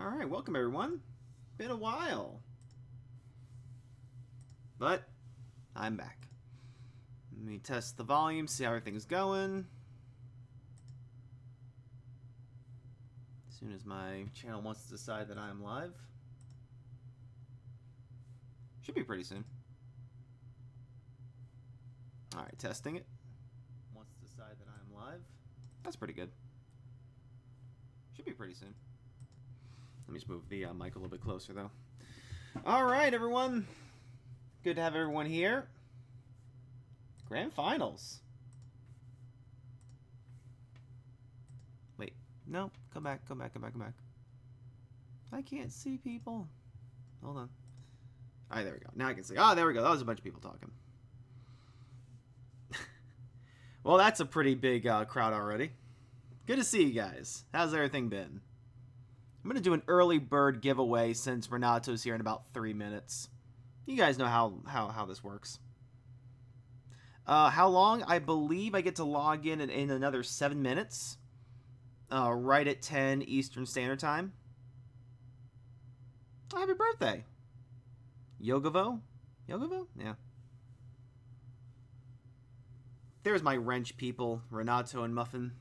Alright, welcome everyone. Been a while. But, I'm back. Let me test the volume, see how everything's going. As soon as my channel wants to decide that I'm live. Should be pretty soon. Alright, testing it. Wants to decide that I'm live. That's pretty good. Should be pretty soon. Let me just move the mic a little bit closer, though. Alright, everyone. Good to have everyone here. Grand Finals. Wait. No. Come back. I can't see people. Hold on. Alright, there we go. Now I can see. Ah, there we go. That was a bunch of people talking. Well, that's a pretty big crowd already. Good to see you guys. How's everything been? I'm going to do an early bird giveaway since Renato's here in about 3 minutes. You guys know how this works. How long? I believe I get to log in another 7 minutes. Right at 10 Eastern Standard Time. Happy birthday. Yogavo? Yogavo? Yeah. There's my wrench people, Renato and Muffin.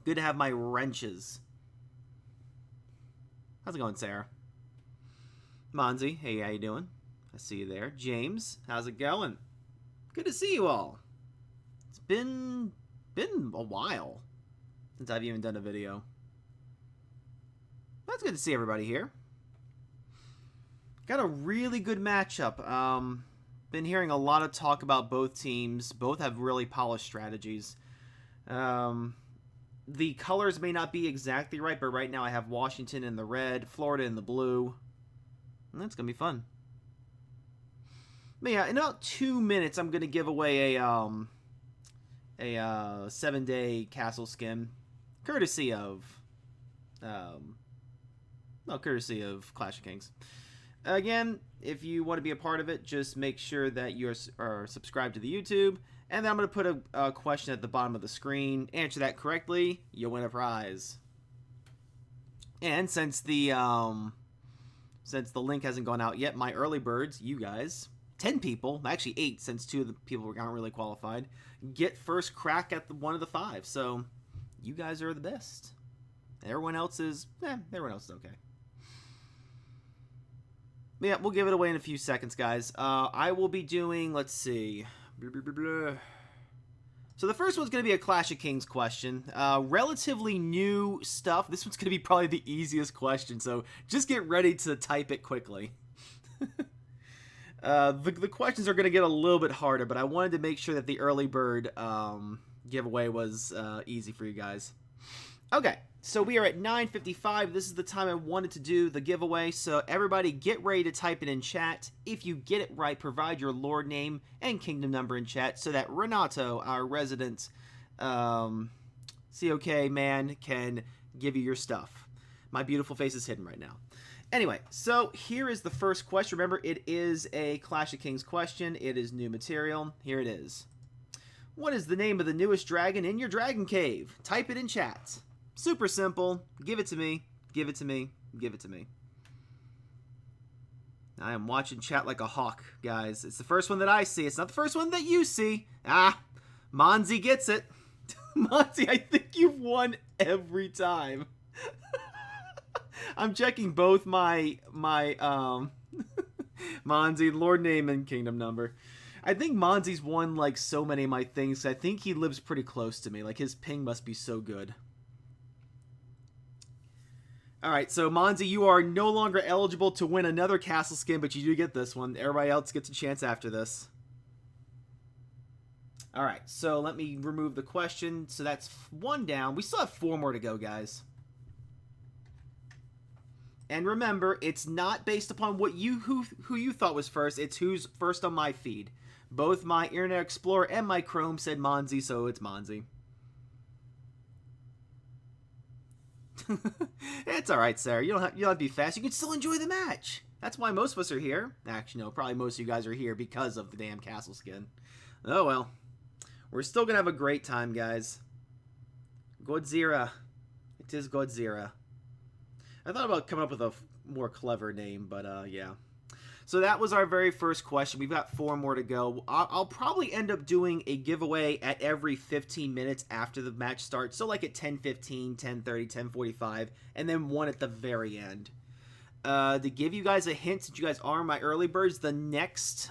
Good to have my wrenches. How's it going, Sarah? Monzi, hey, how you doing? I see you there. James, how's it going? Good to see you all. It's been a while since I've even done a video. That's good to see everybody here. Got a really good matchup. Been hearing a lot of talk about both teams. Both have really polished strategies. The colors may not be exactly right, but right now I have Washington in the red, Florida in the blue. And that's going to be fun. But yeah, in about 2 minutes, I'm going to give away a 7-day castle skin, courtesy of Clash of Kings. Again, if you want to be a part of it, just make sure that you are subscribed to the YouTube. And then I'm going to put a question at the bottom of the screen. Answer that correctly, you'll win a prize. And since the link hasn't gone out yet, my early birds, you guys, 10 people, actually 8 since 2 of the people aren't really qualified, get first crack at one of the 5. So you guys are the best. Everyone else is okay. But yeah, we'll give it away in a few seconds, guys. I will be doing, let's see. So the first one's going to be a Clash of Kings question. Relatively new stuff. This one's going to be probably the easiest question, so just get ready to type it quickly. The questions are going to get a little bit harder, but I wanted to make sure that the early bird giveaway was easy for you guys. Okay, so we are at 9:55. This is the time I wanted to do the giveaway, so everybody get ready to type it in chat. If you get it right, provide your lord name and kingdom number in chat so that Renato, our resident COK man, can give you your stuff. My beautiful face is hidden right now. Anyway, so here is the first question. Remember, it is a Clash of Kings question. It is new material. Here it is. What is the name of the newest dragon in your dragon cave? Type it in chat. Super simple. Give it to me. Give it to me. Give it to me. I am watching chat like a hawk, guys. It's the first one that I see. It's not the first one that you see. Ah, Monzi gets it. Monzi, I think you've won every time. I'm checking both my Monzi, lord name and kingdom number. I think Monzi's won like so many of my things. I think he lives pretty close to me. Like his ping must be so good. Alright, so Monzi, you are no longer eligible to win another castle skin, but you do get this one. Everybody else gets a chance after this. Alright, so let me remove the question. So that's 1 down. We still have 4 more to go, guys. And remember, it's not based upon what who you thought was first. It's who's first on my feed. Both my Internet Explorer and my Chrome said Monzi, so it's Monzi. It's alright, Sarah. You don't have to be fast. You can still enjoy the match. That's why most of us are here. Actually, no, probably most of you guys are here because of the damn castle skin. Oh, well. We're still going to have a great time, guys. Godzilla. It is Godzilla. I thought about coming up with a more clever name, but yeah. So that was our very first question. We've got 4 more to go. I'll probably end up doing a giveaway at every 15 minutes after the match starts. So like at 10:15, 10:30, 10:45, and then one at the very end. To give you guys a hint, since you guys are my early birds, the next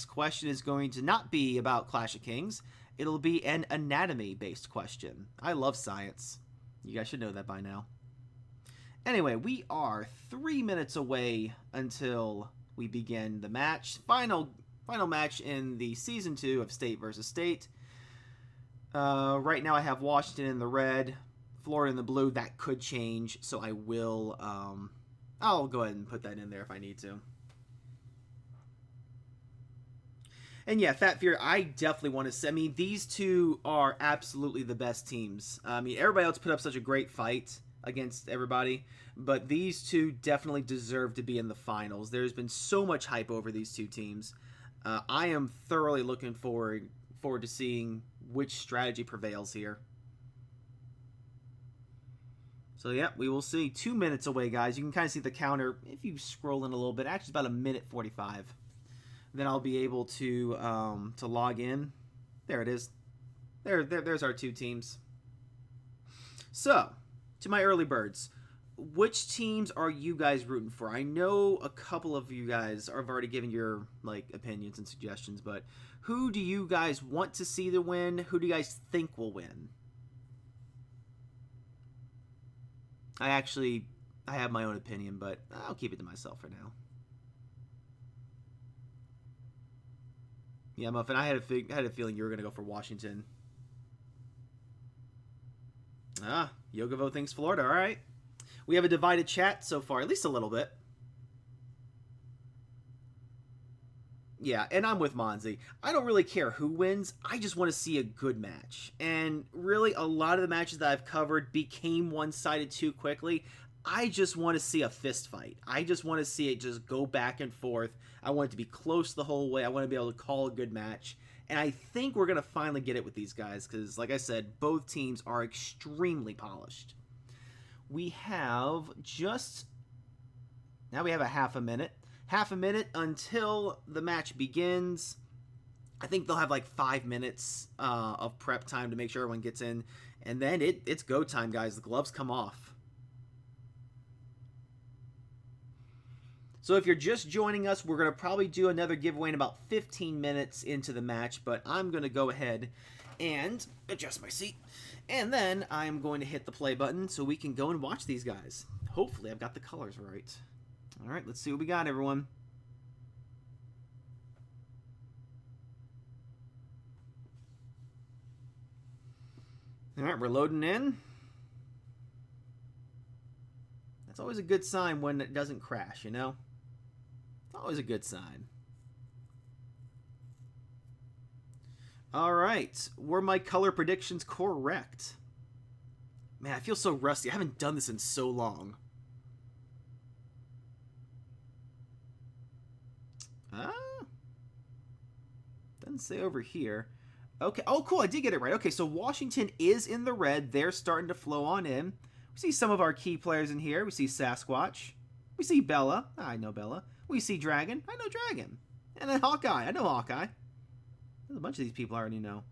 question is going to not be about Clash of Kings. It'll be an anatomy-based question. I love science. You guys should know that by now. Anyway, we are 3 minutes away until we begin the match. Final match in the Season 2 of State versus State. Right now I have Washington in the red, Florida in the blue. That could change, so I will... I'll go ahead and put that in there if I need to. And yeah, Fat Fear, I definitely want to say... I mean, these two are absolutely the best teams. I mean, everybody else put up such a great fight against everybody, but these two definitely deserve to be in the finals. There's been so much hype over these two teams. I am thoroughly looking forward to seeing which strategy prevails here. So yeah, we will see. 2 minutes away, guys. You can kind of see the counter if you scroll in a little bit. Actually, about 1:45. Then I'll be able to log in. There it is. There's our two teams. So, to my early birds, which teams are you guys rooting for? I know a couple of you guys have already given your opinions and suggestions, but who do you guys want to see the win? Who do you guys think will win? I have my own opinion, but I'll keep it to myself for now. Yeah, Muffin, I had a feeling you were going to go for Washington. Yogavo thinks Florida. All right. We have a divided chat so far, at least a little bit. Yeah, and I'm with Monzi. I don't really care who wins. I just want to see a good match. And really, a lot of the matches that I've covered became one-sided too quickly. I just want to see a fist fight. I just want to see it just go back and forth. I want it to be close the whole way. I want to be able to call a good match. And I think we're going to finally get it with these guys because, like I said, both teams are extremely polished. We have now we have a half a minute. Half a minute until the match begins. I think they'll have like 5 minutes of prep time to make sure everyone gets in. And then it's go time, guys. The gloves come off. So if you're just joining us, we're going to probably do another giveaway in about 15 minutes into the match. But I'm going to go ahead and adjust my seat. And then I'm going to hit the play button so we can go and watch these guys. Hopefully I've got the colors right. All right, let's see what we got, everyone. All right, we're loading in. That's always a good sign when it doesn't crash, you know? Always a good sign. All right, were my color predictions correct? Man, I feel so rusty. I haven't done this in so long. Doesn't say over here. Okay. Oh, cool. I did get it right. Okay, so Washington is in the red. They're starting to flow on in. We see some of our key players in here. We see Sasquatch. We see Bella. I know Bella. We see Dragon. I know Dragon. And then Hawkeye. I know Hawkeye. There's a bunch of these people I already know.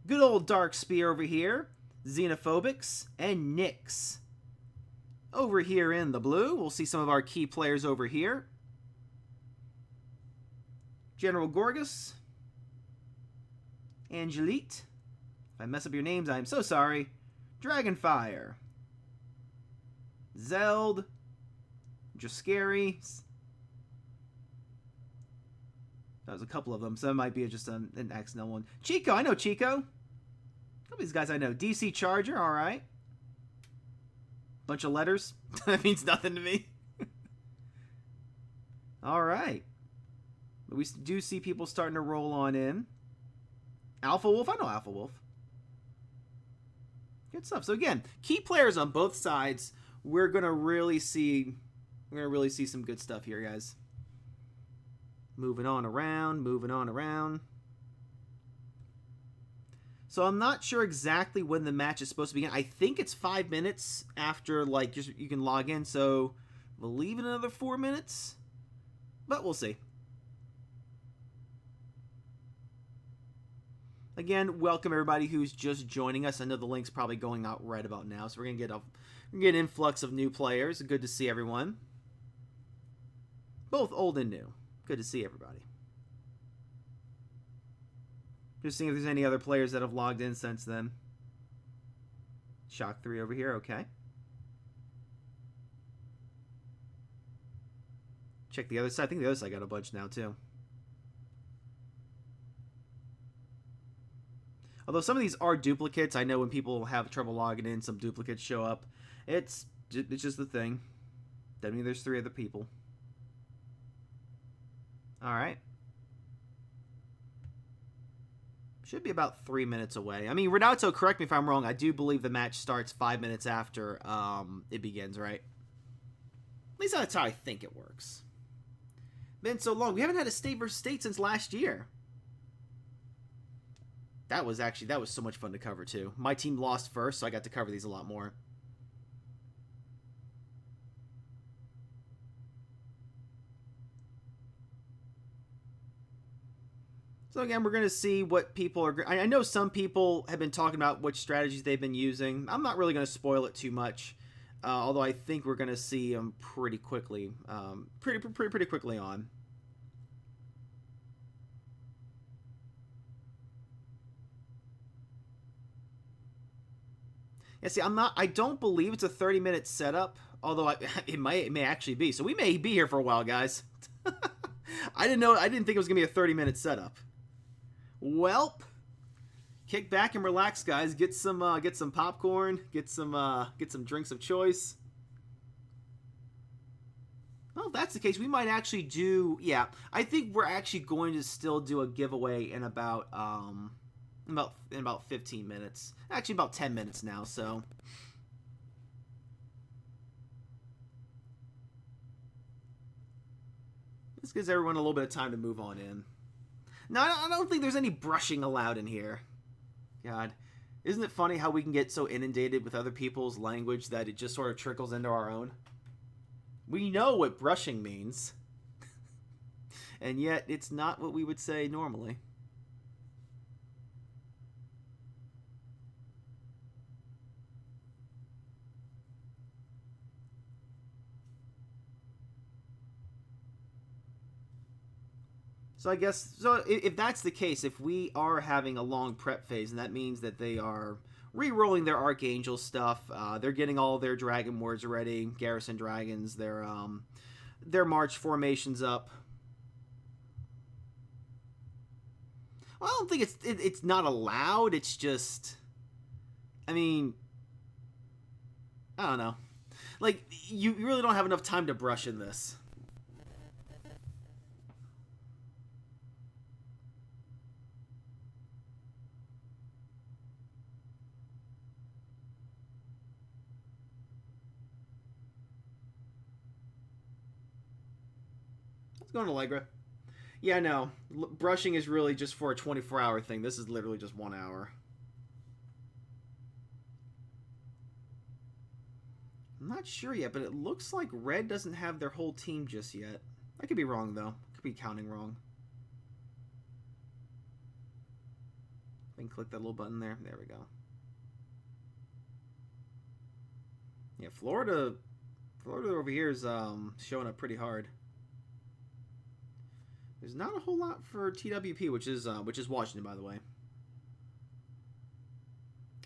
Good old Dark Spear over here. Xenophobics. And Nyx. Over here in the blue, we'll see some of our key players over here. General Gorgas. Angelite. If I mess up your names, I am so sorry. Dragonfire. Zeld. Jascari. That was a couple of them, so it might be just an accidental one. Chico, I know Chico. A couple of these guys I know. DC Charger, alright. Bunch of letters. That means nothing to me. Alright. But we do see people starting to roll on in. Alpha Wolf, I know Alpha Wolf. Good stuff. So again, key players on both sides. We're gonna really see some good stuff here, guys. Moving on around, moving on around. So I'm not sure exactly when the match is supposed to begin. I think it's 5 minutes after, like, you can log in. So we'll leave it another 4 minutes. But we'll see. Again, welcome everybody who's just joining us. I know the link's probably going out right about now. So we're going to get an influx of new players. Good to see everyone. Both old and new. Good to see everybody. Just seeing if there's any other players that have logged in since then. Shock 3 over here, okay. Check the other side. I think the other side got a bunch now, too. Although some of these are duplicates. I know when people have trouble logging in, some duplicates show up. It's just the thing. Doesn't mean there's 3 other people. Alright. Should be about 3 minutes away. I mean, Renato, correct me if I'm wrong. I do believe the match starts 5 minutes after it begins, right? At least that's how I think it works. Been so long. We haven't had a state versus state since last year. That was so much fun to cover, too. My team lost first, so I got to cover these a lot more. So again, we're going to see what people are... I know some people have been talking about which strategies they've been using. I'm not really going to spoil it too much, although I think we're going to see them pretty quickly, pretty quickly on. Yeah, see, I don't believe it's a 30-minute setup, although it may actually be. So we may be here for a while, guys. I didn't think it was going to be a 30-minute setup. Welp, kick back and relax, guys. Get some popcorn. Get some drinks of choice. Well, if that's the case, we might actually do. Yeah, I think we're actually going to still do a giveaway in about 15 minutes. Actually, about 10 minutes now. So. This gives everyone a little bit of time to move on in. No, I don't think there's any brushing allowed in here. God. Isn't it funny how we can get so inundated with other people's language that it just sort of trickles into our own? We know what brushing means. And yet, it's not what we would say normally. So I guess, if that's the case, if we are having a long prep phase, and that means that they are re-rolling their Archangel stuff, they're getting all their Dragon Wards ready, Garrison Dragons, their March formations up. Well, I don't think it's not allowed, it's just, I mean, I don't know. Like, you really don't have enough time to brush in this. Let's go on Allegra. Yeah, no. Brushing is really just for a 24-hour thing. This is literally just 1 hour. I'm not sure yet, but it looks like Red doesn't have their whole team just yet. I could be wrong, though. Could be counting wrong. I can click that little button there. There we go. Yeah, Florida over here is showing up pretty hard. There's not a whole lot for TWP, which is Washington, by the way.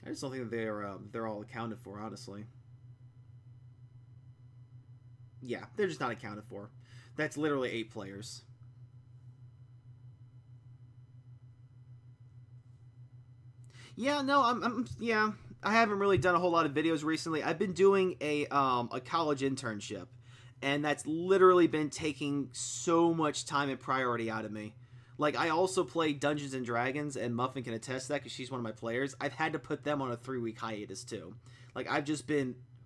I just don't think that they're all accounted for, honestly. Yeah, they're just not accounted for. That's literally 8 players. Yeah, no, yeah. I haven't really done a whole lot of videos recently. I've been doing a college internship, and that's literally been taking so much time and priority out of me. Like, I also play Dungeons and Dragons, and Muffin can attest to that because she's one of my players. I've had to put them on a 3-week hiatus, too. Like,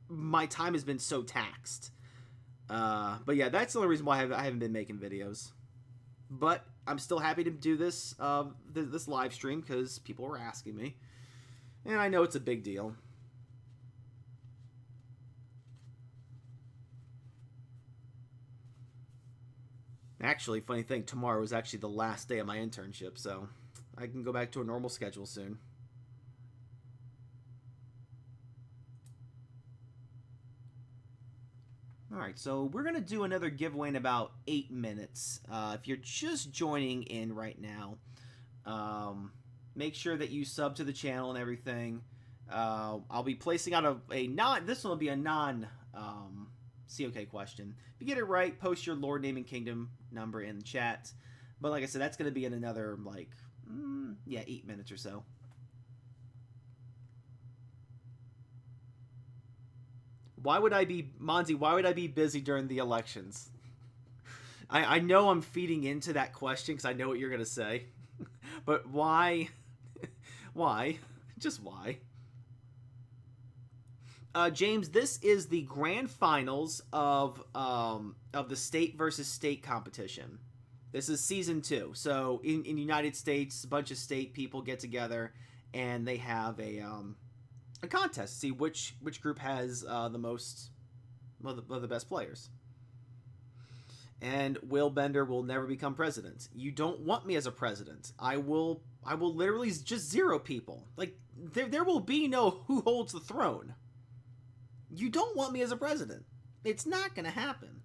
my time has been so taxed. But yeah, that's the only reason why I haven't been making videos. But I'm still happy to do this live stream because people were asking me. And I know it's a big deal. Actually, funny thing, tomorrow is actually the last day of my internship, so I can go back to a normal schedule soon. Alright, so we're going to do another giveaway in about 8 minutes. If you're just joining in right now, make sure that you sub to the channel and everything. I'll be placing out this one will be a non-COK question. If you get it right, post your Lord, name, and kingdom number in the chat. But like I said, that's going to be in another, 8 minutes or so. Why would I be, Monzi, why would I be busy during the elections? I know I'm feeding into that question because I know what you're going to say. But why? Why? Just why? James, this is the grand finals of the state versus state competition. This is season 2. So in the United States, a bunch of state people get together and they have a contest to see which group has the most of the best players. And Will Bender will never become president. You don't want me as a president. I will literally just zero people. Like there will be no who holds the throne. You don't want me as a president. It's not going to happen.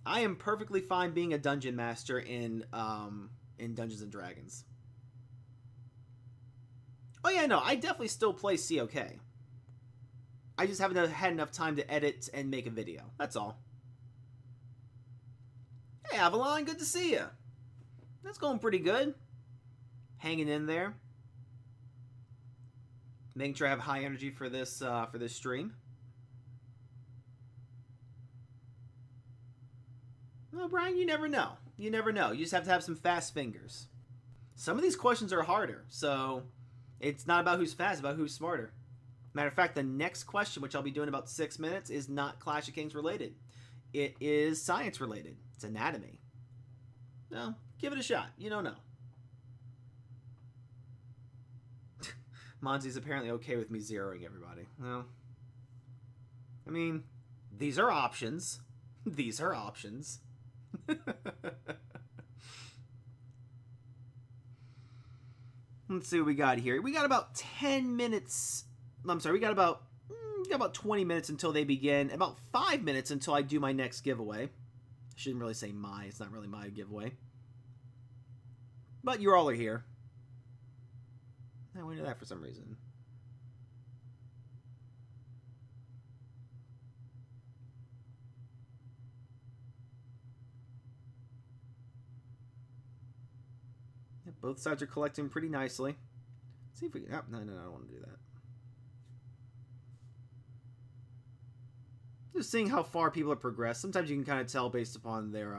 I am perfectly fine being a dungeon master in Dungeons and Dragons. Oh yeah, no, I definitely still play COK. I just haven't had enough time to edit and make a video. That's all. Hey, Avalon, good to see you. That's going pretty good. Hanging in there. Making sure I have high energy for this stream. Well, Brian, you never know. You never know. You just have to have some fast fingers. Some of these questions are harder, so it's not about who's fast, it's about who's smarter. Matter of fact, the next question, which I'll be doing in about 6 minutes, is not Clash of Kings related. It is science related. It's anatomy. No, give it a shot. You don't know. Monzi's apparently okay with me zeroing everybody. Well, I mean, these are options. These are options. Let's see what we got here. We got about 10 minutes. I'm sorry, we got about 20 minutes until they begin. About 5 minutes until I do my next giveaway. I shouldn't really say my. It's not really my giveaway. But you all are here. I went to that for some reason. Yeah, both sides are collecting pretty nicely. Let's see if we can... Oh, no, I don't want to do that. Just seeing how far people have progressed. Sometimes you can kind of tell based upon their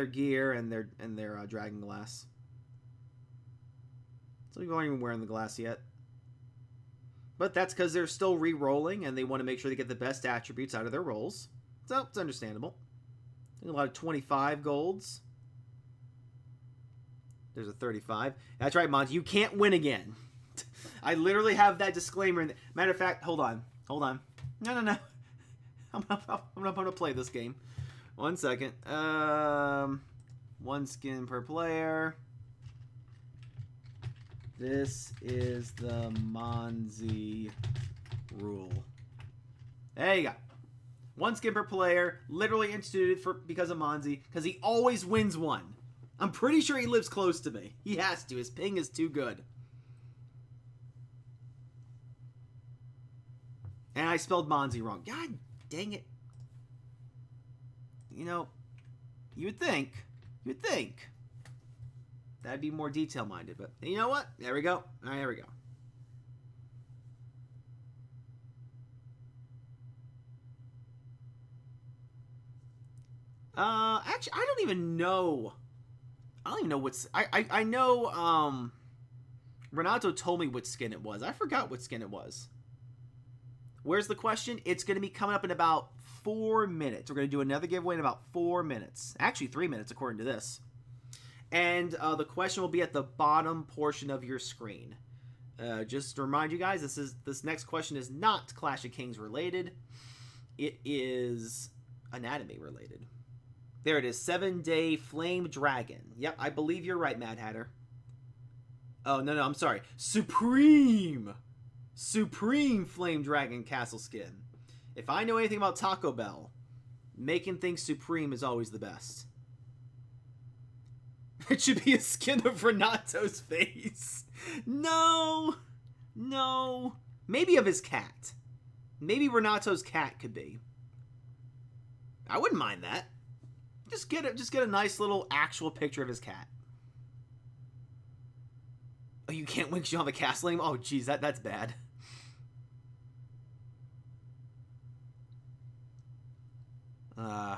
gear and their dragon glass. So we aren't even wearing the glass yet. But that's because they're still re-rolling and they want to make sure they get the best attributes out of their rolls. So it's understandable. A lot of 25 golds. There's a 35. That's right, Monty. You can't win again. I literally have that disclaimer. In Matter of fact, hold on. No. I'm gonna play this game. 1 second. 1 skin per player. This is the Monzi rule. There you go. 1 skin per player, literally instituted because of Monzi, because he always wins one. I'm pretty sure he lives close to me. He has to. His ping is too good. And I spelled Monzi wrong. God dang it. You know, you would think that'd be more detail-minded, but you know what? There we go. All right, there we go. Actually, I don't even know what's... I know, Renato told me what skin it was. I forgot what skin it was. Where's the question? It's going to be coming up in about 4 minutes. We're going to do another giveaway in about 4 minutes. Actually, 3 minutes, according to this. And the question will be at the bottom portion of your screen. Just to remind you guys, this next question is not Clash of Kings related. It is anatomy related. There it is, 7-Day Flame Dragon. Yep, I believe you're right, Mad Hatter. Oh, no, I'm sorry. Supreme Flame Dragon Castle Skin. If I know anything about Taco Bell, making things supreme is always the best. It should be a skin of Renato's face. No. Maybe of his cat. Maybe Renato's cat could be. I wouldn't mind that. Just get a nice little actual picture of his cat. Oh, you can't wink you on the castle name? Oh, geez, that's bad. I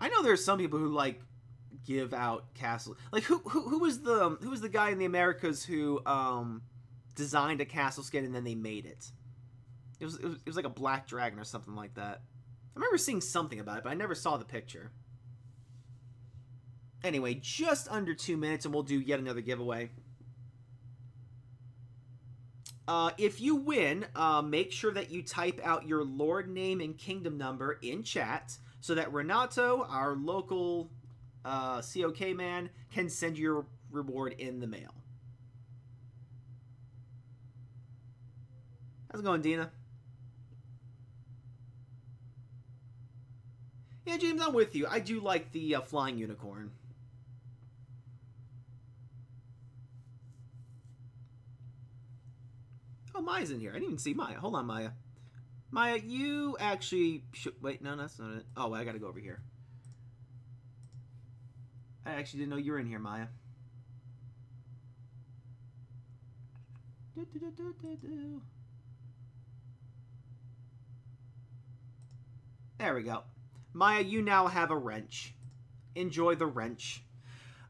know there's some people who like give out castle. Like who was the guy in the Americas who designed a castle skin and then they made it? It was like a black dragon or something like that. I remember seeing something about it, but I never saw the picture. Anyway, just under 2 minutes and we'll do yet another giveaway. If you win, make sure that you type out your Lord name and kingdom number in chat so that Renato, our local COK man, can send you your reward in the mail. How's it going, Dina? Yeah, James, I'm with you. I do like the flying unicorn. Oh, Maya's in here. I didn't even see Maya. Hold on, Maya. Maya, you actually should... Wait, no, that's not it. Oh, I gotta go over here. I actually didn't know you were in here, Maya. There we go. Maya, you now have a wrench. Enjoy the wrench.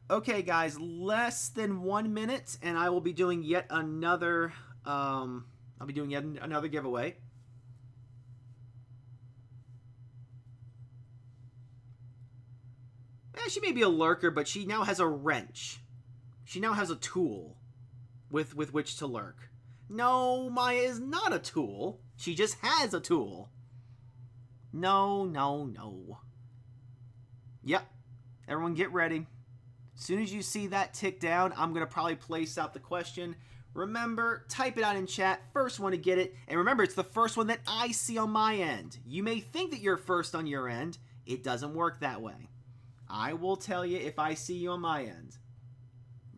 Okay, guys, less than 1 minute, and I will be doing yet another... I'll be doing yet another giveaway. She may be a lurker, but she now has a wrench. She now has a tool with which to lurk. No, Maya is not a tool. She just has a tool. No. Yep. Everyone get ready. As soon as you see that tick down, I'm going to probably place out the question. Remember, type it out in chat. First one to get it. And remember, it's the first one that I see on my end. You may think that you're first on your end. It doesn't work that way. I will tell you if I see you on my end.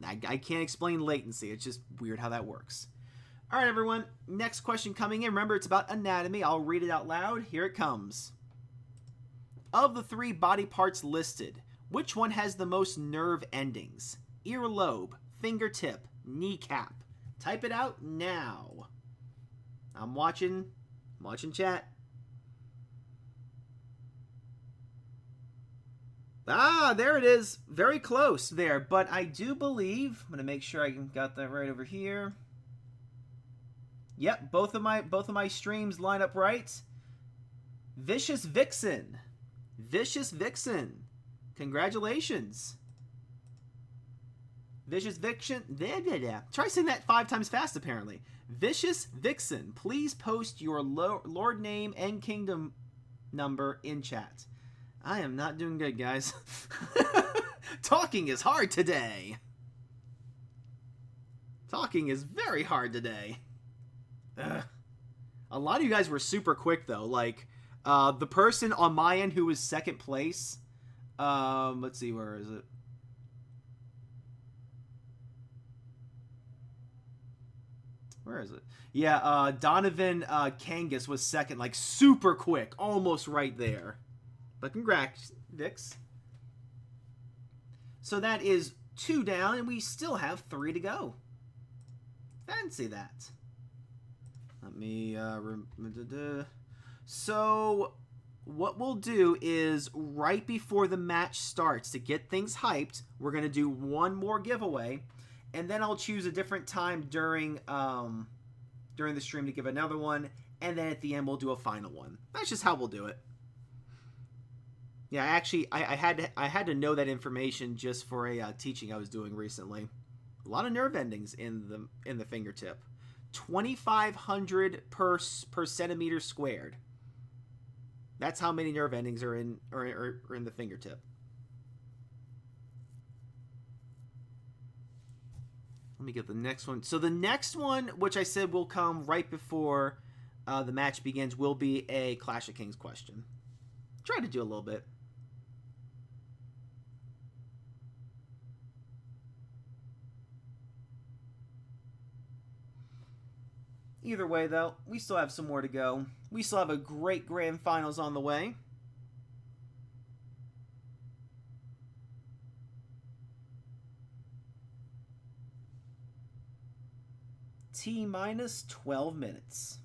I can't explain latency. It's just weird how that works. All right, everyone. Next question coming in. Remember, it's about anatomy. I'll read it out loud. Here it comes. Of the 3 body parts listed, which one has the most nerve endings? Earlobe, fingertip, kneecap. Type it out now. I'm watching chat. Ah, there it is. Very close there, but I do believe, I'm going to make sure I got that right over here. Yep, both of my streams line up right. Vicious Vixen. Vicious Vixen. Congratulations. Vicious Vixen. Try saying that 5 times fast, apparently. Vicious Vixen. Please post your Lord name and kingdom number in chat. I am not doing good, guys. Talking is hard today. Talking is very hard today. Ugh. A lot of you guys were super quick, though. Like, the person on my end who was second place. Let's see, where is it? Where is it? Yeah, Donovan Kangas was second, like super quick, almost right there. But congrats, Vix. So that is 2 down, and we still have 3 to go. Fancy that. Let me, So, what we'll do is, right before the match starts, to get things hyped, we're going to do 1 more giveaway, and then I'll choose a different time during the stream to give another one, and then at the end we'll do a final one. That's just how we'll do it. Yeah, I had to know that information just for a teaching I was doing recently. A lot of nerve endings in the fingertip. 2,500 per centimeter squared. That's how many nerve endings are in the fingertip. Let me get the next one. So the next one, which I said will come right before the match begins, will be a Clash of Kings question. Try to do a little bit. Either way, though, we still have some more to go. We still have a great grand finals on the way. T-minus 12 minutes.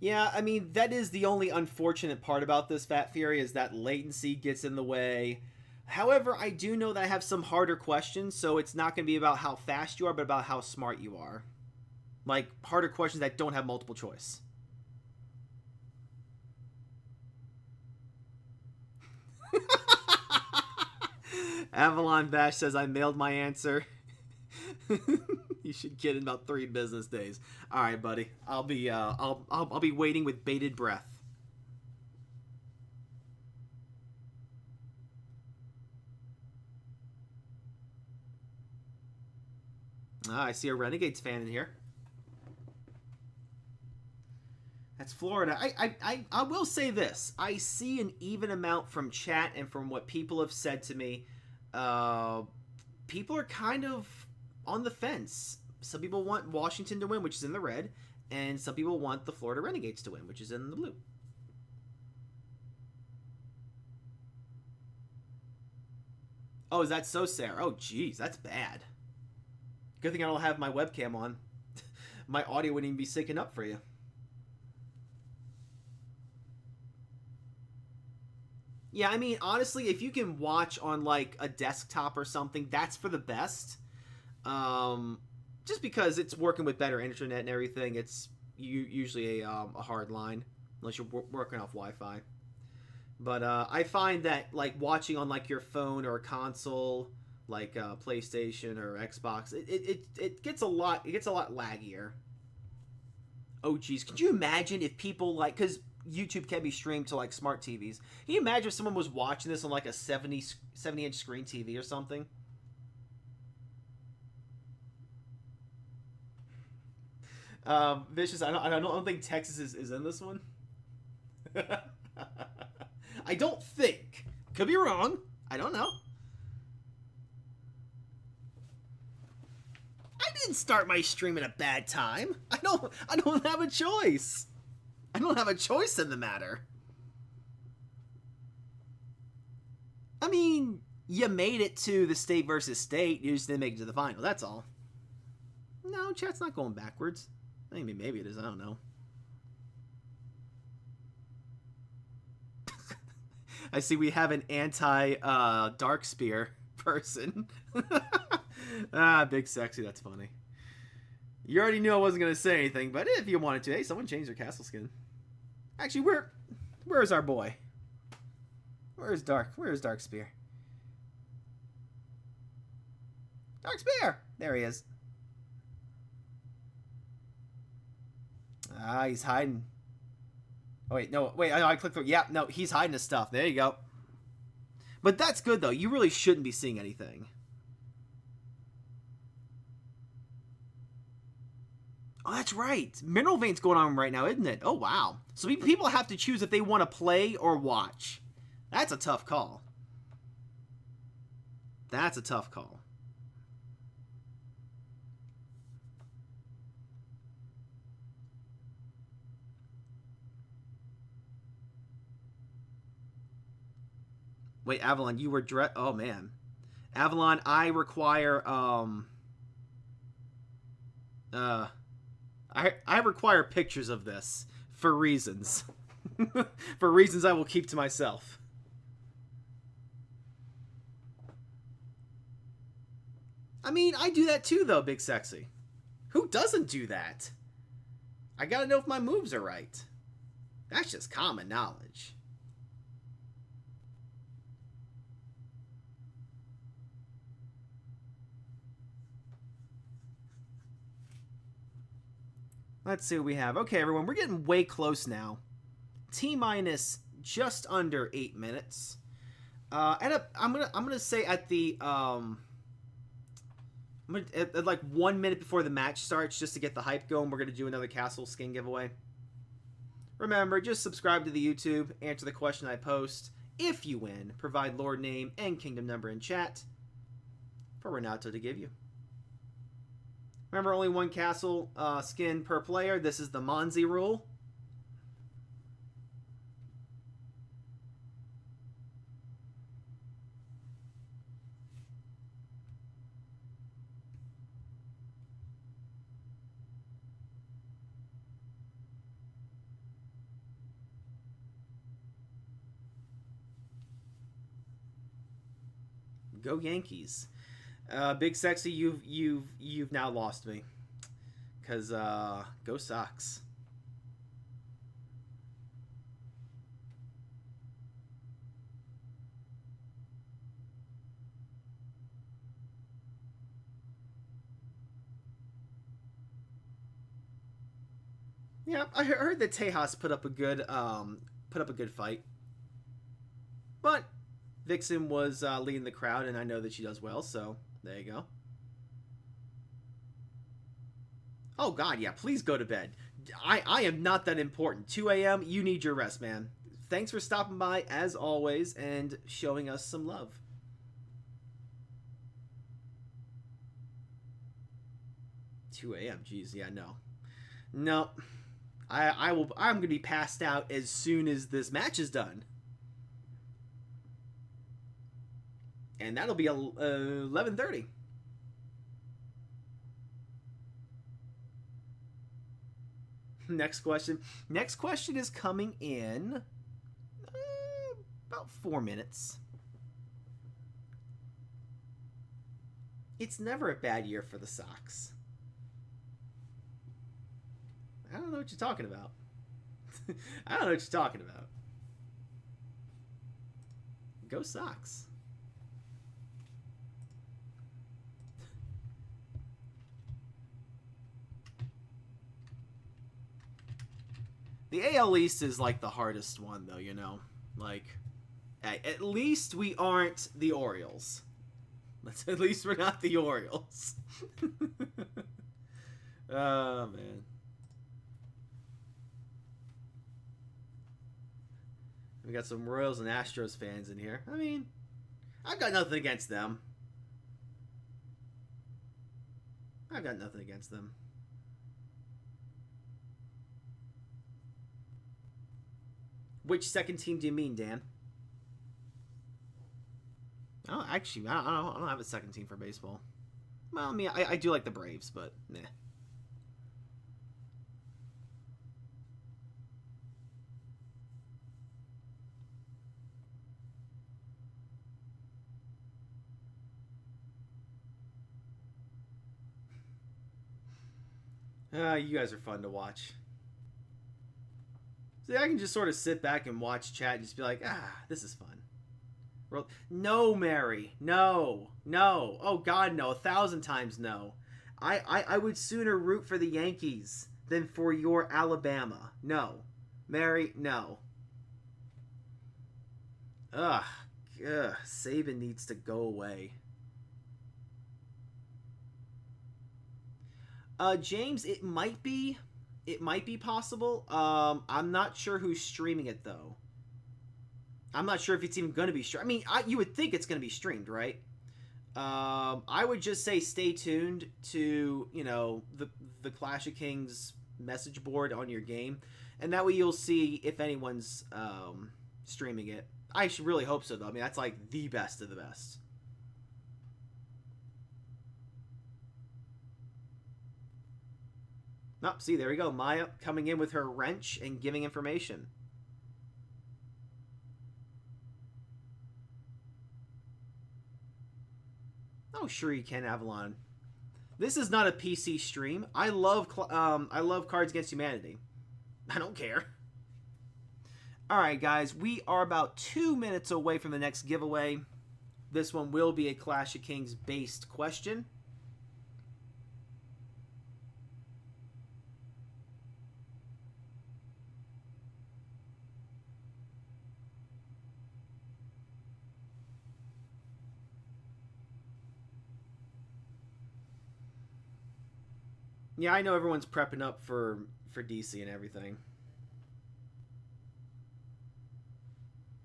Yeah, I mean, that is the only unfortunate part about this, Fat Fury, is that latency gets in the way. However, I do know that I have some harder questions, so it's not going to be about how fast you are, but about how smart you are. Like, harder questions that don't have multiple choice. Avalon Bash says, I mailed my answer. You should get in about 3 business days. All right, buddy. I'll be waiting with bated breath. I see a Renegades fan in here. That's Florida. I will say this. I see an even amount from chat and from what people have said to me. People are kind of on the fence. Some people want Washington to win, which is in the red, and some people want the Florida Renegades to win, which is in the blue. Oh, is that so, Sarah? Oh, geez, that's bad. Good thing I don't have my webcam on. My audio wouldn't even be syncing up for you. Yeah, I mean, honestly, if you can watch on, like, a desktop or something, that's for the best. Just because it's working with better internet and everything, it's usually a hard line, unless you're working off Wi-Fi. But I find that, like, watching on, like, your phone or a console, like PlayStation or Xbox, it gets a lot laggier. Oh, geez. Could you imagine if people, like, because YouTube can be streamed to, like, smart TVs. Can you imagine if someone was watching this on, like, a 70-inch screen TV or something? Vicious, I don't think Texas is in this one. I don't think. Could be wrong. I don't know. I didn't start my stream at a bad time. I don't have a choice. I don't have a choice in the matter. I mean, you made it to the state versus state. You just didn't make it to the final. That's all. No, chat's not going backwards. I mean, maybe it is. I don't know. I see we have an anti-Dark Spear person. Big Sexy. That's funny. You already knew I wasn't going to say anything, but if you wanted to. Hey, someone changed their castle skin. Actually, where's our boy? Where's Dark Spear? Dark Spear! There he is. He's hiding. Oh, wait, no, wait, I clicked through. Yeah, no, he's hiding his stuff. There you go. But that's good, though. You really shouldn't be seeing anything. Oh, that's right. Mineral Vein's going on right now, isn't it? Oh, wow. So people have to choose if they want to play or watch. That's a tough call. That's a tough call. Wait, Avalon, you were oh, man. Avalon, I require, I require pictures of this for reasons. For reasons I will keep to myself. I mean, I do that too, though, Big Sexy. Who doesn't do that? I gotta know if my moves are right. That's just common knowledge. Let's see what we have. Okay, everyone, we're getting way close now. T-minus just under 8 minutes. I'm gonna say at the at like 1 minute before the match starts, just to get the hype going, we're gonna do another castle skin giveaway. Remember, just subscribe to the YouTube, answer the question I post. If you win, provide lord name and kingdom number in chat for Renato to give you. Remember, only one castle skin per player. This is the Monzi rule. Go Yankees. Big Sexy, you've now lost me. Cause go Sox. Yeah, I heard that Tejas put up a good fight, but Vixen was leading the crowd, and I know that she does well. So there you go. Oh God, yeah. Please go to bed. I am not that important. 2 a.m. You need your rest, man. Thanks for stopping by as always and showing us some love. Two a.m. Jeez, yeah, no. I'm gonna be passed out as soon as this match is done, and that'll be 11:30. Next question. Next question is coming in about 4 minutes. It's never a bad year for the Sox. I don't know what you're talking about. I don't know what you're talking about. Go Sox. The AL East is like the hardest one, though, you know? Like, at least we aren't the Orioles. At least we're not the Orioles. Oh, man. We got some Royals and Astros fans in here. I mean, I've got nothing against them. I've got nothing against them. Which second team do you mean, Dan? Oh, actually, I don't have a second team for baseball. Well, I mean, I do like the Braves, but nah. You guys are fun to watch. See, I can just sort of sit back and watch chat and just be like, this is fun. No, Mary. No. No. Oh, God, no. 1,000 times no. I would sooner root for the Yankees than for your Alabama. No. Mary, no. Ugh. Saban needs to go away. James, it might be possible. I'm not sure who's streaming it, though. I'm not sure if it's even going to be streamed. I mean, you would think it's going to be streamed, right? I would just say stay tuned to, you know, the Clash of Kings message board on your game, and that way you'll see if anyone's streaming it. I should really hope so, though. I mean, that's like the best of the best. Oh, see, there we go. Maya coming in with her wrench and giving information. Oh, sure you can, Avalon. This is not a PC stream. I love Cards Against Humanity. I don't care. Alright, guys. We are about 2 minutes away from the next giveaway. This one will be a Clash of Kings based question. Yeah, I know everyone's prepping up for DC and everything.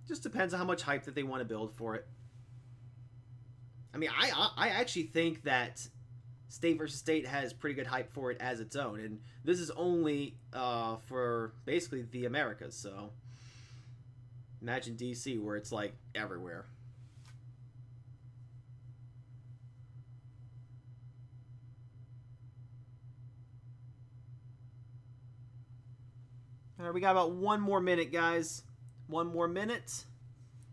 Just depends on how much hype that they want to build for it. I mean, I actually think that State versus State has pretty good hype for it as its own, and this is only for basically the Americas. So imagine DC where it's like everywhere. All right, we got about 1 more minute, guys. 1 more minute.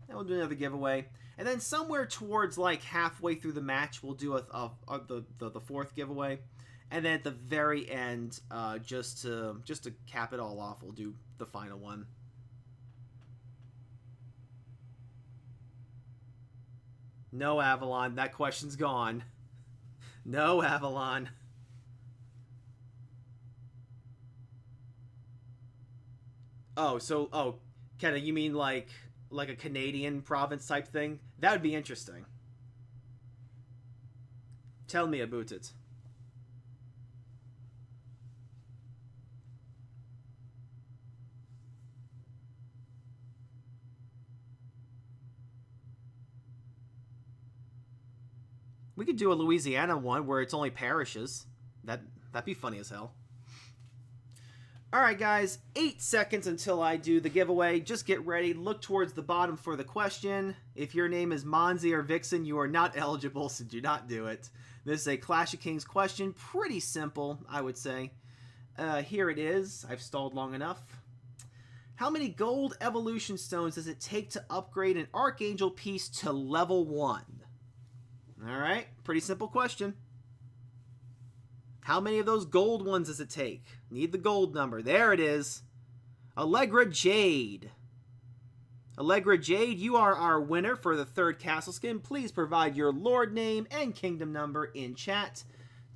Then we'll do another giveaway. And then somewhere towards like halfway through the match, we'll do the 4th giveaway. And then at the very end, just to cap it all off, we'll do the final one. No, Avalon. That question's gone. No, Avalon. Oh, Kenna, you mean like a Canadian province type thing? That would be interesting. Tell me about it. We could do a Louisiana one where it's only parishes. That'd be funny as hell. Alright guys, 8 seconds until I do the giveaway. Just get ready. Look towards the bottom for the question. If your name is Monzi or Vixen, you are not eligible, so do not do it. This is a Clash of Kings question. Pretty simple, I would say. Here it is. I've stalled long enough. How many gold evolution stones does it take to upgrade an Archangel piece to level 1? Alright, pretty simple question. How many of those gold ones does it take? Need the gold number. There it is. Allegra Jade. Allegra Jade, you are our winner for the 3rd castle skin. Please provide your lord name and kingdom number in chat.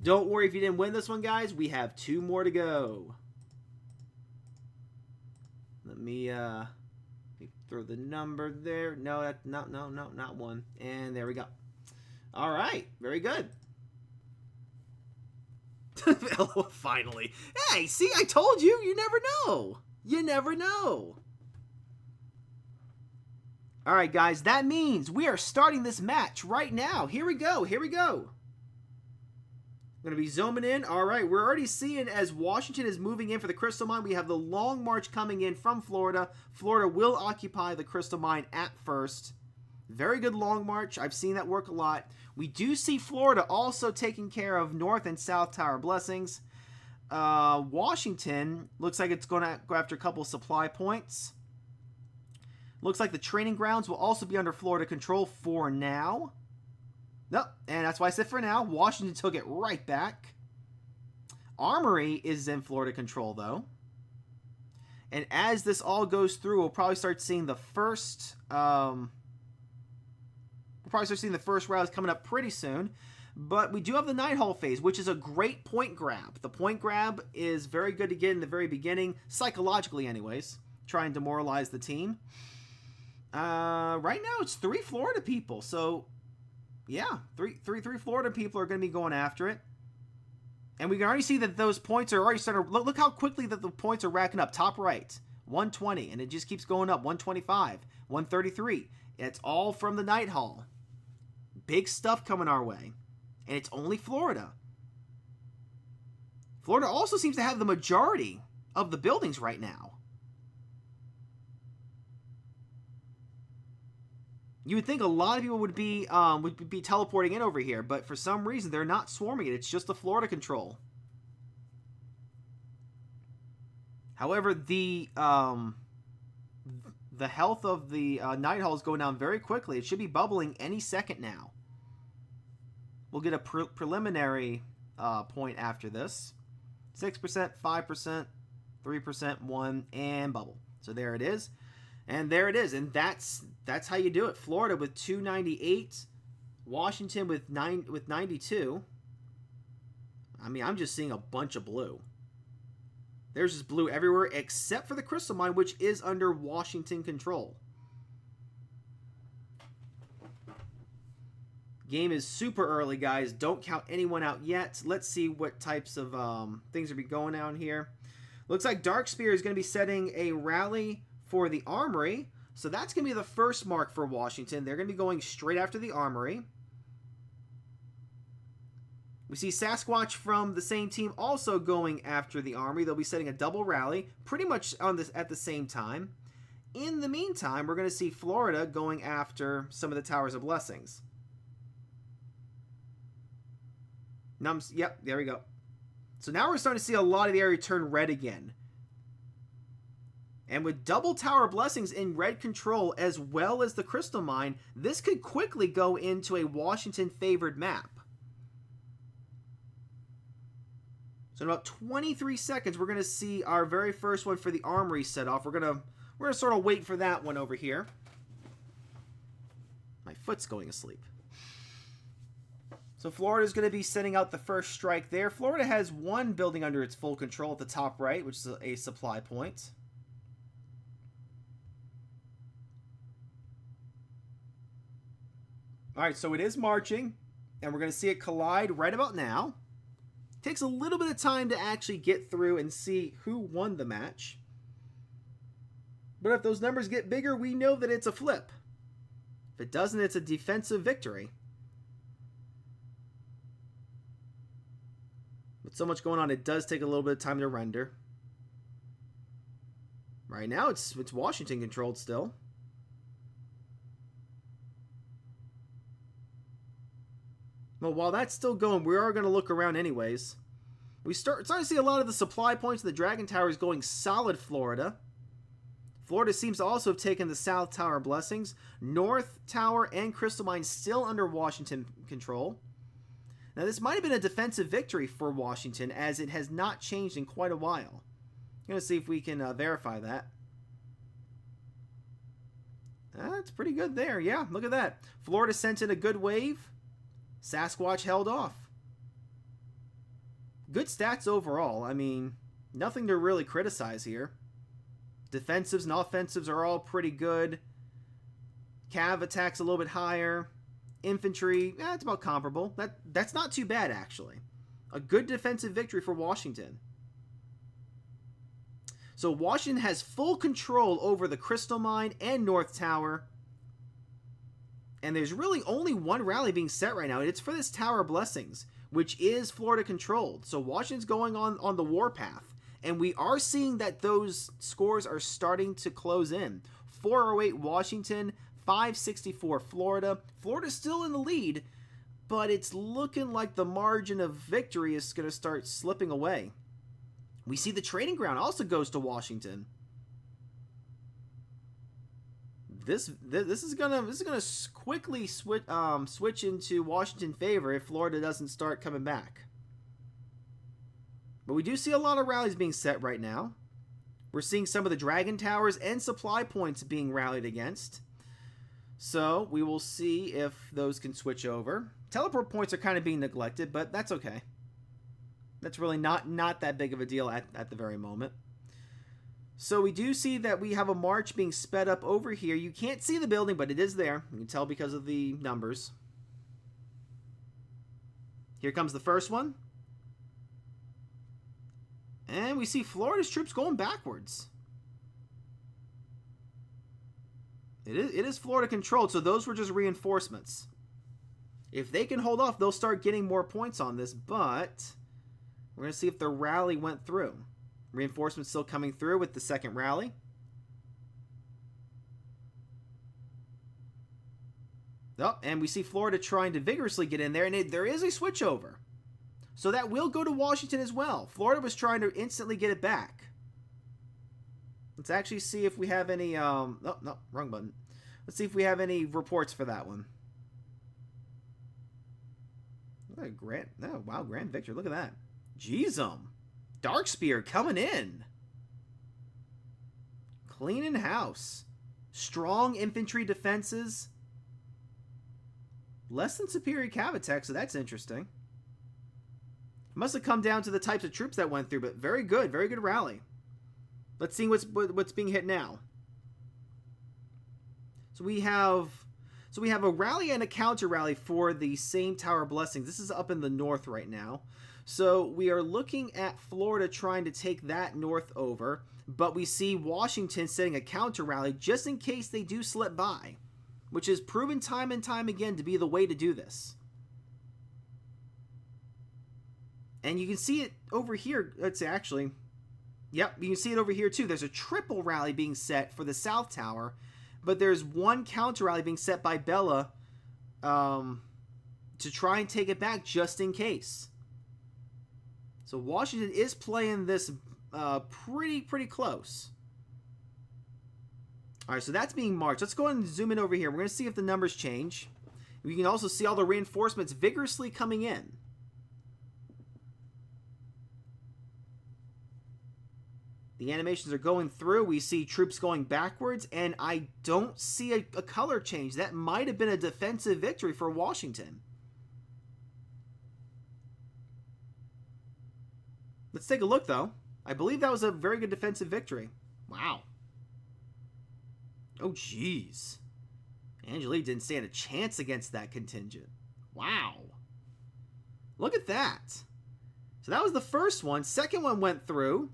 Don't worry if you didn't win this one, guys. We have 2 more to go. Let me throw the number there. No, not one. And there we go. All right, very good. Finally. Hey, see, I told you. You never know. You never know. All right, guys, that means we are starting this match right now. Here we go. Here we go. I'm going to be zooming in. All right, we're already seeing as Washington is moving in for the Crystal Mine. We have the Long March coming in from Florida. Florida will occupy the Crystal Mine at first. Very good Long March. I've seen that work a lot. We do see Florida also taking care of North and South Tower Blessings. Washington looks like it's going to go after a couple supply points. Looks like the training grounds will also be under Florida control for now. Nope, and that's why I said for now. Washington took it right back. Armory is in Florida control, though. And as this all goes through, we'll probably start seeing the first... rounds coming up pretty soon. But we do have the Night Hall phase, which is a great point grab. The point grab is very good to get in the very beginning, psychologically anyways. Try and demoralize the team. Right now, it's 3 Florida people. So, yeah, three Florida people are going to be going after it. And we can already see that those points are already starting to... Look how quickly that the points are racking up. Top right, 120, and it just keeps going up. 125, 133. It's all from the Night Hall. Big stuff coming our way. And it's only Florida. Florida also seems to have the majority of the buildings right now. You would think a lot of people would be teleporting in over here, but for some reason they're not swarming it. It's just the Florida control. However, the health of the Night Hall is going down very quickly. It should be bubbling any second now. We'll get a preliminary point after this. 6%, 5%, 3%, 1, and bubble. So there it is. And there it is. And that's how you do it. Florida with 298. Washington with 92. I mean, I'm just seeing a bunch of blue. There's just blue everywhere except for the crystal mine, which is under Washington control. Game is super early, guys. Don't count anyone out yet. Let's see what types of things are going on here. Looks like Dark Spear is going to be setting a rally for the Armory. So that's going to be the first mark for Washington. They're going to be going straight after the Armory. We see Sasquatch from the same team also going after the Armory. They'll be setting a double rally pretty much at the same time. In the meantime, we're going to see Florida going after some of the Towers of Blessings. Yep, there we go. So now we're starting to see a lot of the area turn red again. And with double Tower Blessings in red control as well as the Crystal Mine, this could quickly go into a Washington-favored map. So in about 23 seconds, we're going to see our very first one for the Armory set off. We're going to sort of wait for that one over here. My foot's going asleep. So Florida's going to be sending out the first strike there. Florida has one building under its full control at the top right, which is a supply point. All right, so it is marching, and we're going to see it collide right about now. Takes a little bit of time to actually get through and see who won the match. But if those numbers get bigger, we know that it's a flip. If it doesn't, it's a defensive victory. With so much going on, it does take a little bit of time to render. Right now, it's Washington controlled still. Well, while that's still going, we are going to look around anyways. We starting to see a lot of the supply points of the Dragon Towers going solid Florida. Florida seems to also have taken the South Tower Blessings. North Tower and Crystal Mine still under Washington control. Now, this might have been a defensive victory for Washington, as it has not changed in quite a while. I'm going to see if we can verify that. That's pretty good there. Yeah, look at that. Florida sent in a good wave. Sasquatch held off. Good stats overall. I mean, nothing to really criticize here. Defensives and offensives are all pretty good. Cav attacks a little bit higher. Infantry, it's about comparable. That's not too bad, actually. A good defensive victory for Washington. So Washington has full control over the Crystal Mine and North Tower. And there's really only one rally being set right now, and it's for this Tower Blessings, which is Florida controlled. So Washington's going on the warpath. And we are seeing that those scores are starting to close in. 408 Washington, 564 Florida. Florida's still in the lead, but it's looking like the margin of victory is going to start slipping away. We see the trading ground also goes to Washington. This is gonna quickly switch into Washington favor if Florida doesn't start coming back. But we do see a lot of rallies being set right now. We're seeing some of the Dragon Towers and supply points being rallied against. So we will see if those can switch over. Teleport points are kind of being neglected, but that's okay. That's really not that big of a deal at the very moment. So we do see that we have a march being sped up over here. You can't see the building, but it is there. You can tell because of the numbers. Here comes the first one. And we see Florida's troops going backwards. It is Florida controlled, so those were just reinforcements. If they can hold off, they'll start getting more points on this, but we're going to see if the rally went through. Reinforcements still coming through with the second rally. Oh, and we see Florida trying to vigorously get in there, and there is a switchover. So that will go to Washington as well. Florida was trying to instantly get it back. Let's actually see if we have any... Oh, no, wrong button. Let's see if we have any reports for that one. Oh, wow, grand victory. Look at that. Jeez, Dark Spear coming in. Cleaning house. Strong infantry defenses. Less than superior cav attack, so that's interesting. It must have come down to the types of troops that went through, but very good rally. Let's see what's being hit now. So we have a rally and a counter rally for the same Tower of Blessings. This is up in the north right now. So we are looking at Florida trying to take that north over, but we see Washington setting a counter rally just in case they do slip by, which is proven time and time again to be the way to do this. And you can see it over here. Let's say actually, yep, you can see it over here too. There's a triple rally being set for the South Tower, but there's one counter rally being set by Bella to try and take it back just in case. So Washington is playing this pretty close. All right, so that's being marched. Let's go ahead and zoom in over here. We're going to see if the numbers change. We can also see all the reinforcements vigorously coming in. The animations are going through. We see troops going backwards, and I don't see a color change. That might have been a defensive victory for Washington. Let's take a look, though. I believe that was a very good defensive victory. Wow. Oh, jeez. Angelique didn't stand a chance against that contingent. Wow. Look at that. So that was the first one. Second one went through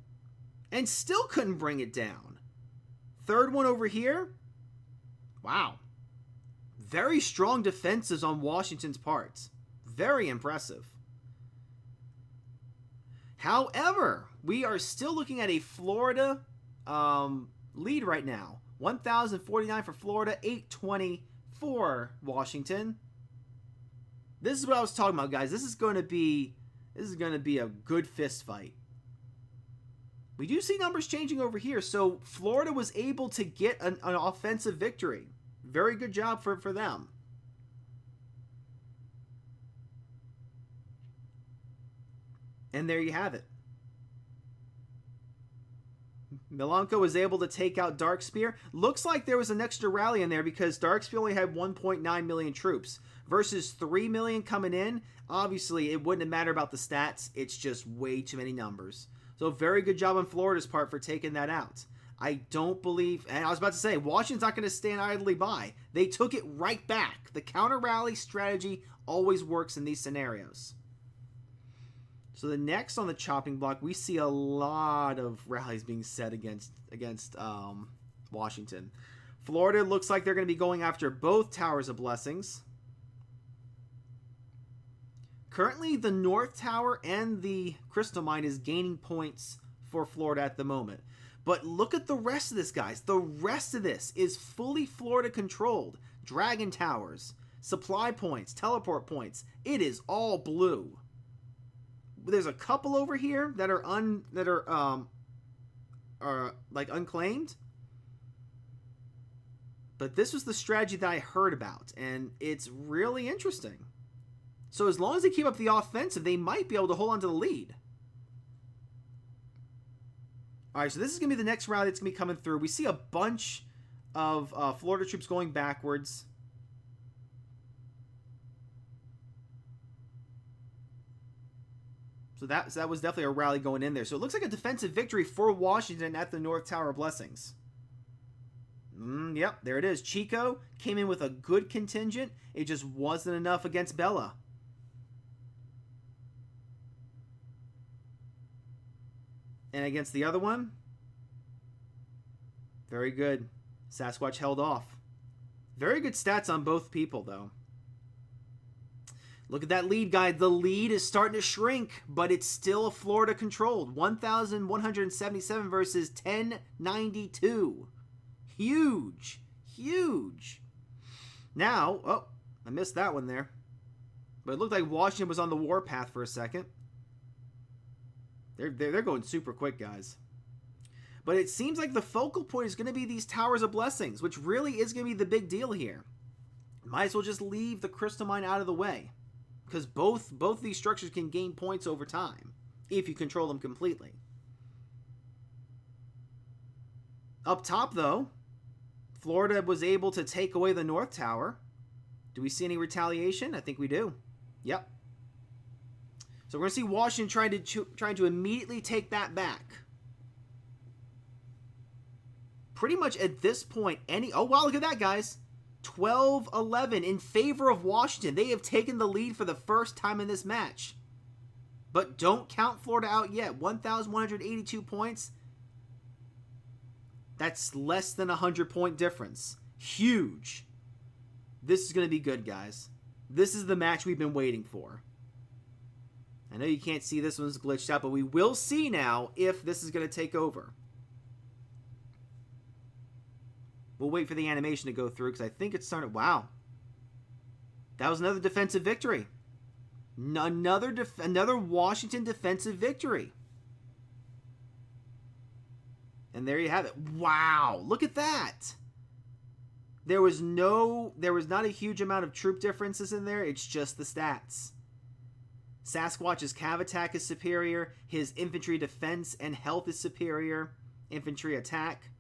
and still couldn't bring it down. Third one over here. Wow. Very strong defenses on Washington's part. Very impressive. However, we are still looking at a Florida lead right now. 1,049 for Florida, 820 for Washington. This is what I was talking about, guys. This is going to be a good fist fight. We do see numbers changing over here, so Florida was able to get an offensive victory. Very good job for them. And there you have it. Milanko was able to take out Darkspear. Looks like there was an extra rally in there because Darkspear only had 1.9 million troops versus 3 million coming in. Obviously, it wouldn't matter about the stats. It's just way too many numbers. So very good job on Florida's part for taking that out. I don't believe, and I was about to say, Washington's not going to stand idly by. They took it right back. The counter rally strategy always works in these scenarios. So the next on the chopping block, we see a lot of rallies being set against Washington. Florida looks like they're going to be going after both Towers of Blessings. Currently, the North Tower and the Crystal Mine is gaining points for Florida at the moment. But look at the rest of this, guys. The rest of this is fully Florida controlled. Dragon Towers, supply points, teleport points. It is all blue. There's a couple over here that are like unclaimed. But this was the strategy that I heard about, and it's really interesting. So as long as they keep up the offensive, they might be able to hold on to the lead. All right, so this is going to be the next rally that's going to be coming through. We see a bunch of Florida troops going backwards. So that was definitely a rally going in there. So it looks like a defensive victory for Washington at the North Tower of Blessings. Yep, there it is. Chico came in with a good contingent. It just wasn't enough against Bella. And against the other one, very good. Sasquatch held off. Very good stats on both people, though. Look at that lead, guys. The lead is starting to shrink, but it's still Florida controlled. 1,177 versus 1092. Huge. Huge. Now, oh, I missed that one there. But it looked like Washington was on the warpath for a second. They're going super quick, guys. But it seems like the focal point is going to be these Towers of Blessings, which really is going to be the big deal here. Might as well just leave the Crystal Mine out of the way. because both these structures can gain points over time if you control them completely. Up top, though, Florida was able to take away the North Tower. Do we see any retaliation? I think we do. Yep. So we're going to see Washington trying to immediately take that back. Pretty much at this point, oh, wow, look at that, guys. 12-11 in favor of Washington. They have taken the lead for the first time in this match. But don't count Florida out yet. 1,182 points. That's less than a 100-point difference. Huge. This is going to be good, guys. This is the match we've been waiting for. I know you can't see this one's glitched out, but we will see now if this is going to take over. We'll wait for the animation to go through because I think it's starting. Wow. That was another defensive victory. Another Washington defensive victory. And there you have it. Wow. Look at that. There was not a huge amount of troop differences in there. It's just the stats. Sasquatch's cav attack is superior. His infantry defense and health is superior. Infantry attack.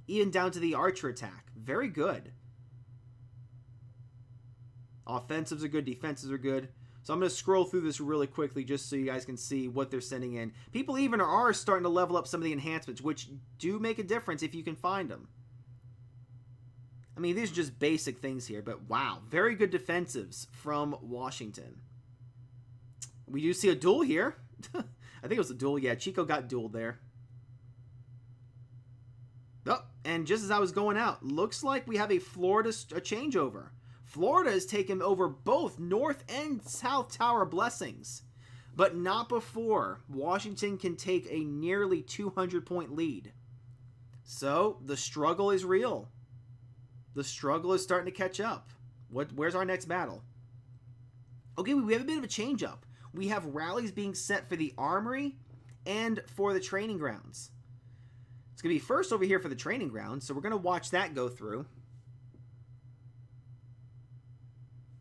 Even down to the archer attack. Very good. Offensives are good. Defensives are good. So I'm going to scroll through this really quickly just so you guys can see what they're sending in. People even are starting to level up some of the enhancements, which do make a difference if you can find them. I mean, these are just basic things here, but wow. Very good defensives from Washington. We do see a duel here. I think it was a duel. Yeah, Chico got dueled there. Oh, and just as I was going out, looks like we have a Florida changeover. Florida has taken over both North and South Tower blessings, but not before Washington can take a nearly 200-point lead. So the struggle is real. The struggle is starting to catch up. Where's our next battle? Okay, we have a bit of a change up. We have rallies being set for the armory and for the training grounds. It's going to be first over here for the training grounds, so we're going to watch that go through.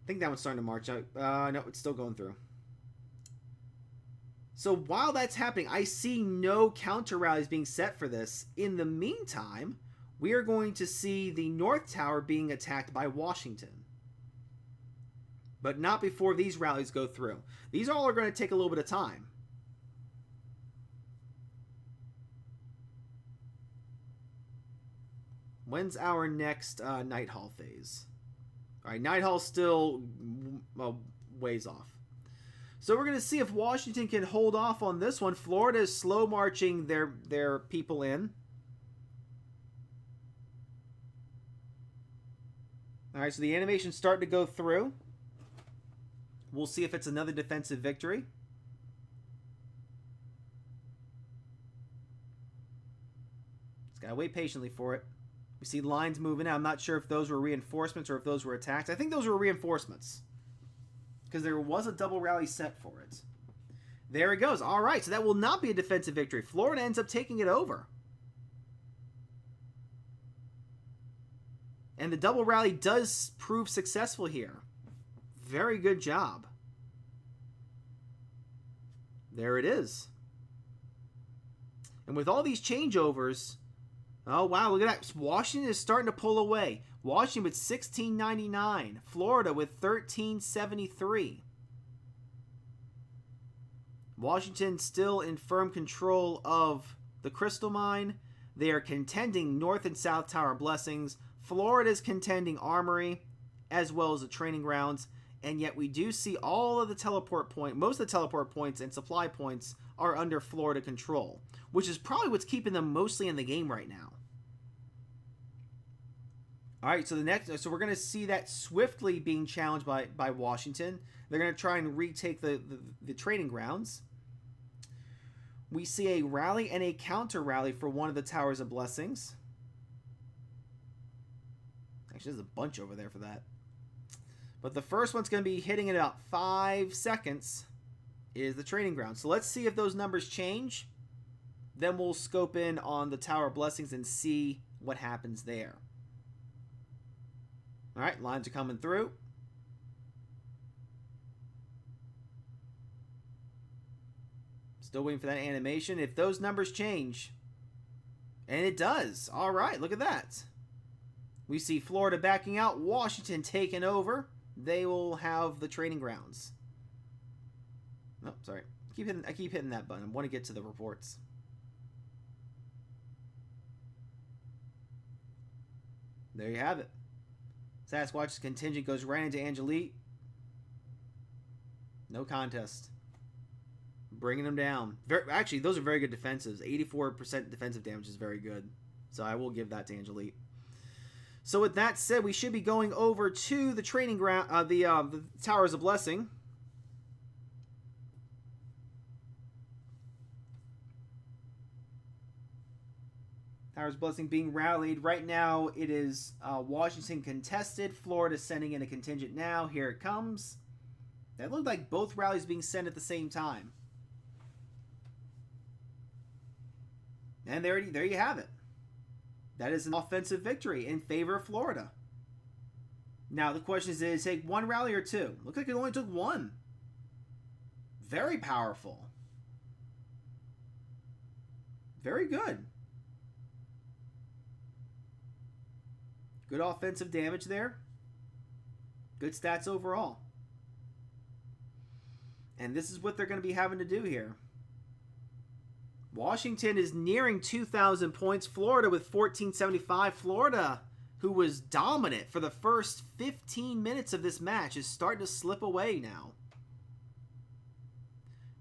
I think that one's starting to march out. No, it's still going through. So while that's happening, I see no counter rallies being set for this. In the meantime, we are going to see the North Tower being attacked by Washington. But not before these rallies go through. These all are going to take a little bit of time. When's our next Night Hall phase? All right, Night Hall's still ways off. So we're going to see if Washington can hold off on this one. Florida is slow marching their people in. All right, so the animation's starting to go through. We'll see if it's another defensive victory. Just gotta wait patiently for it. We see lines moving out. I'm not sure if those were reinforcements or if those were attacks. I think those were reinforcements, because there was a double rally set for it. There it goes. All right, so that will not be a defensive victory. Florida ends up taking it over. And the double rally does prove successful here. Very good job. There it is. And with all these changeovers, oh wow, look at that. Washington is starting to pull away. Washington with 1699. Florida with 1373. Washington still in firm control of the Crystal Mine. They are contending North and South Tower blessings. Florida is contending Armory, as well as the training grounds. And yet we do see all of the teleport most of the teleport points and supply points are under Florida control, which is probably what's keeping them mostly in the game right now. All right, so so we're going to see that swiftly being challenged by Washington. They're going to try and retake the training grounds. We see a rally and a counter rally for one of the Towers of Blessings. Actually, there's a bunch over there for that. But the first one's going to be hitting in about 5 seconds is the training ground. So let's see if those numbers change. Then we'll scope in on the Tower of Blessings and see what happens there. All right, lines are coming through. Still waiting for that animation. If those numbers change, and it does. All right, look at that. We see Florida backing out, Washington taking over. They will have the training grounds. Oh, sorry. I keep hitting that button. I want to get to the reports. There you have it. Sasquatch's contingent goes right into Angelique. No contest. Bringing them down. Actually, those are very good defensives. 84% defensive damage is very good. So I will give that to Angelique. So with that said, we should be going over to the training ground, the Towers of Blessing. Towers of Blessing being rallied. Right now, it is Washington contested. Florida sending in a contingent now. Here it comes. That looked like both rallies being sent at the same time. And there you have it. That is an offensive victory in favor of Florida. Now, the question is, did it take one rally or two? Looks like it only took one. Very powerful. Very good. Good offensive damage there. Good stats overall. And this is what they're going to be having to do here. Washington is nearing 2,000 points. Florida with 1,475. Florida, who was dominant for the first 15 minutes of this match, is starting to slip away now.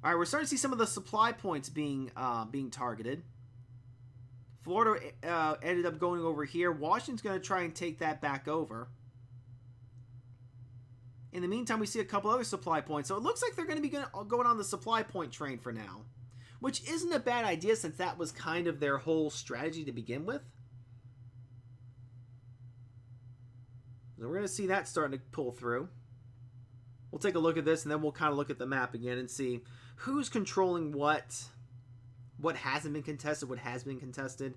All right, we're starting to see some of the supply points being targeted. Florida ended up going over here. Washington's going to try and take that back over. In the meantime, we see a couple other supply points. So it looks like they're going to be going on the supply point train for now, which isn't a bad idea since that was kind of their whole strategy to begin with. So we're going to see that starting to pull through. We'll take a look at this, and then we'll kind of look at the map again and see who's controlling what hasn't been contested, what has been contested.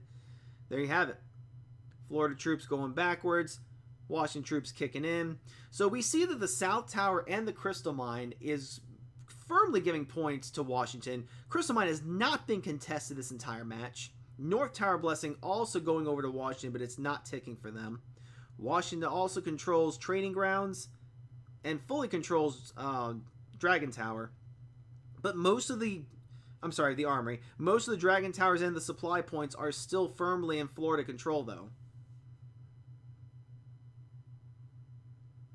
There you have it. Florida troops going backwards. Washington troops kicking in. So we see that the South Tower and the Crystal Mine is firmly giving points to Washington. Crystal Mine has not been contested this entire match. North Tower Blessing also going over to Washington, but it's not ticking for them. Washington also controls training grounds and fully controls Dragon Tower. But the Armory. Most of the Dragon Towers and the supply points are still firmly in Florida control, though.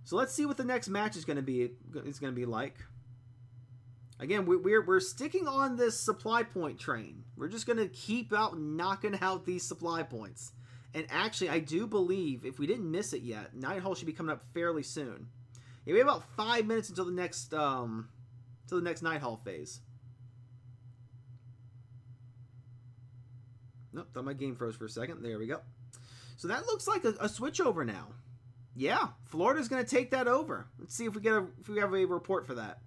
So let's see what the next match is going to be like. Again, we're sticking on this supply point train. We're just going to keep knocking out these supply points. And actually, I do believe, if we didn't miss it yet, Night Hall should be coming up fairly soon. Yeah, we have about 5 minutes until the next Night Hall phase. Nope, thought my game froze for a second. There we go. So that looks like a switch over now. Yeah, Florida's going to take that over. Let's see if we have a report for that.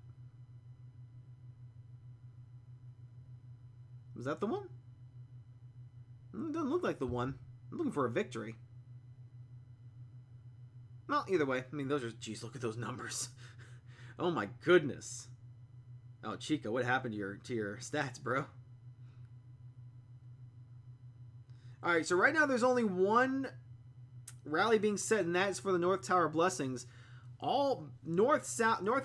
Was that the one? It doesn't look like the one. I'm looking for a victory. Well, either way, I mean, those are... Geez, look at those numbers. Oh my goodness. Oh, Chico, what happened to your stats, bro? Alright, so right now there's only one rally being set, and that's for the North Tower Blessings. All North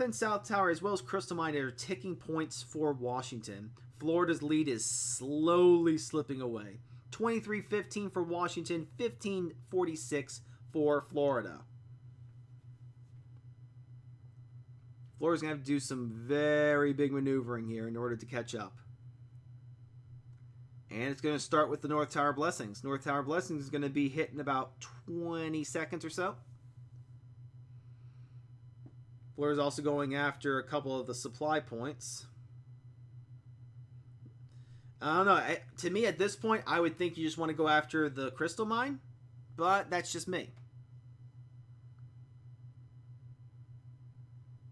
and South Tower, as well as Crystal Mine, are ticking points for Washington. Florida's lead is slowly slipping away. 23-15 for Washington, 15-46 for Florida. Florida's going to have to do some very big maneuvering here in order to catch up. And it's going to start with the North Tower Blessings. North Tower Blessings is going to be hit in about 20 seconds or so. Florida's also going after a couple of the supply points. I don't know. To me, at this point, I would think you just want to go after the Crystal Mine. But that's just me.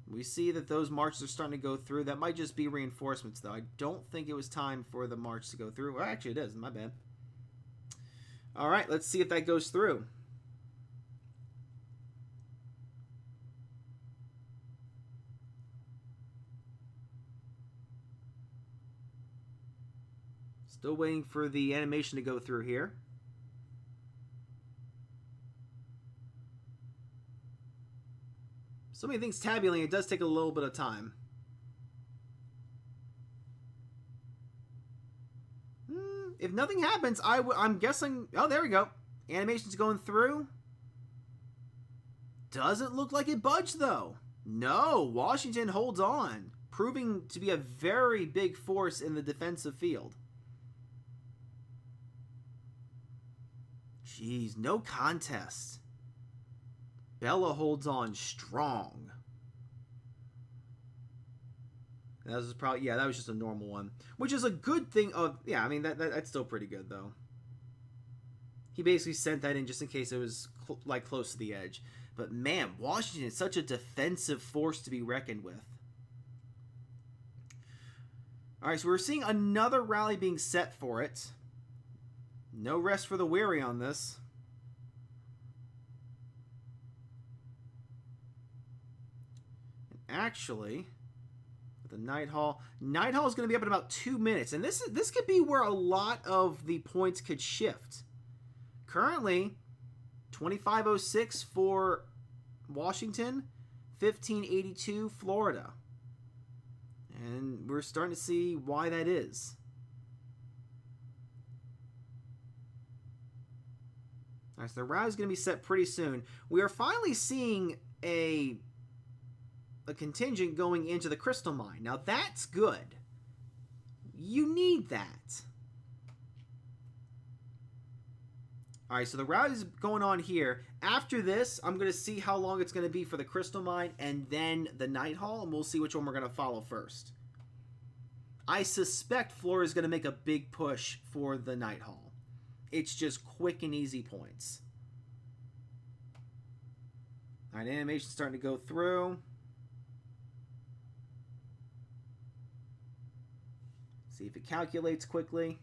We see that those marches are starting to go through. That might just be reinforcements, though. I don't think it was time for the march to go through. Well, actually, it is. My bad. All right, let's see if that goes through. Still waiting for the animation to go through here. So many things tabulating, it does take a little bit of time. If nothing happens, I'm guessing... Oh, there we go. Animation's going through. Doesn't look like it budged, though. No, Washington holds on, proving to be a very big force in the defensive field. Jeez, no contest. Bella holds on strong. That was probably, yeah, that was just a normal one. Which is a good thing of, yeah, I mean, that's still pretty good, though. He basically sent that in just in case it was, like, close to the edge. But, man, Washington is such a defensive force to be reckoned with. Alright, so we're seeing another rally being set for it. No rest for the weary on this. And actually... the Night Hall is going to be up in about 2 minutes, and this could be where a lot of the points could shift. Currently, 2506 for Washington, 1582 Florida, and we're starting to see why that is. All right, so the route is going to be set pretty soon. We are finally seeing a contingent going into the crystal mine. Now that's good. You need that. Alright, so the route is going on here. After this, I'm going to see how long it's going to be for the crystal mine and then the Night Hall, and we'll see which one we're going to follow first. I suspect Florida is going to make a big push for the Night Hall. It's just quick and easy points. Alright, animation's starting to go through. See if it calculates quickly.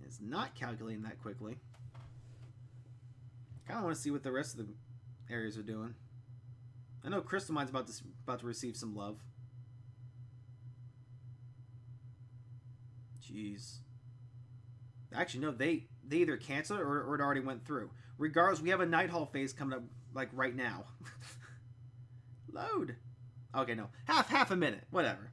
It's not calculating that quickly. Kind of want to see what the rest of the areas are doing. I know Crystal Mine's about to receive some love. Jeez. Actually, no, they either canceled it or it already went through. Regardless, we have a Night Hall phase coming up, like, right now. Load. Okay, no. Half a minute. Whatever.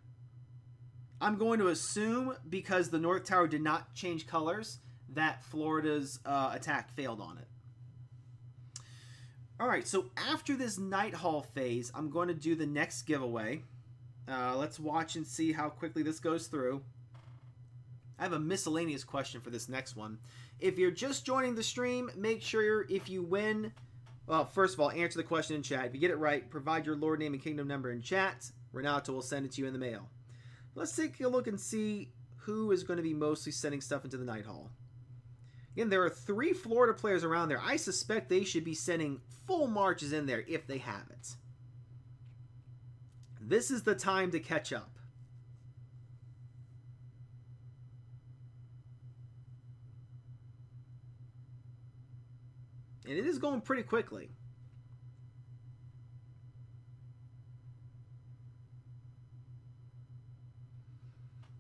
I'm going to assume, because the North Tower did not change colors, that Florida's attack failed on it. Alright, so after this Night Hall phase, I'm going to do the next giveaway. Let's watch and see how quickly this goes through. I have a miscellaneous question for this next one. If you're just joining the stream, make sure if you win, well, first of all, answer the question in chat. If you get it right, provide your Lord name and kingdom number in chat. Renato will send it to you in the mail. Let's take a look and see who is going to be mostly sending stuff into the Night Hall. Again, there are 3 Florida players around there. I suspect they should be sending full marches in there if they have it. This is the time to catch up. And it is going pretty quickly.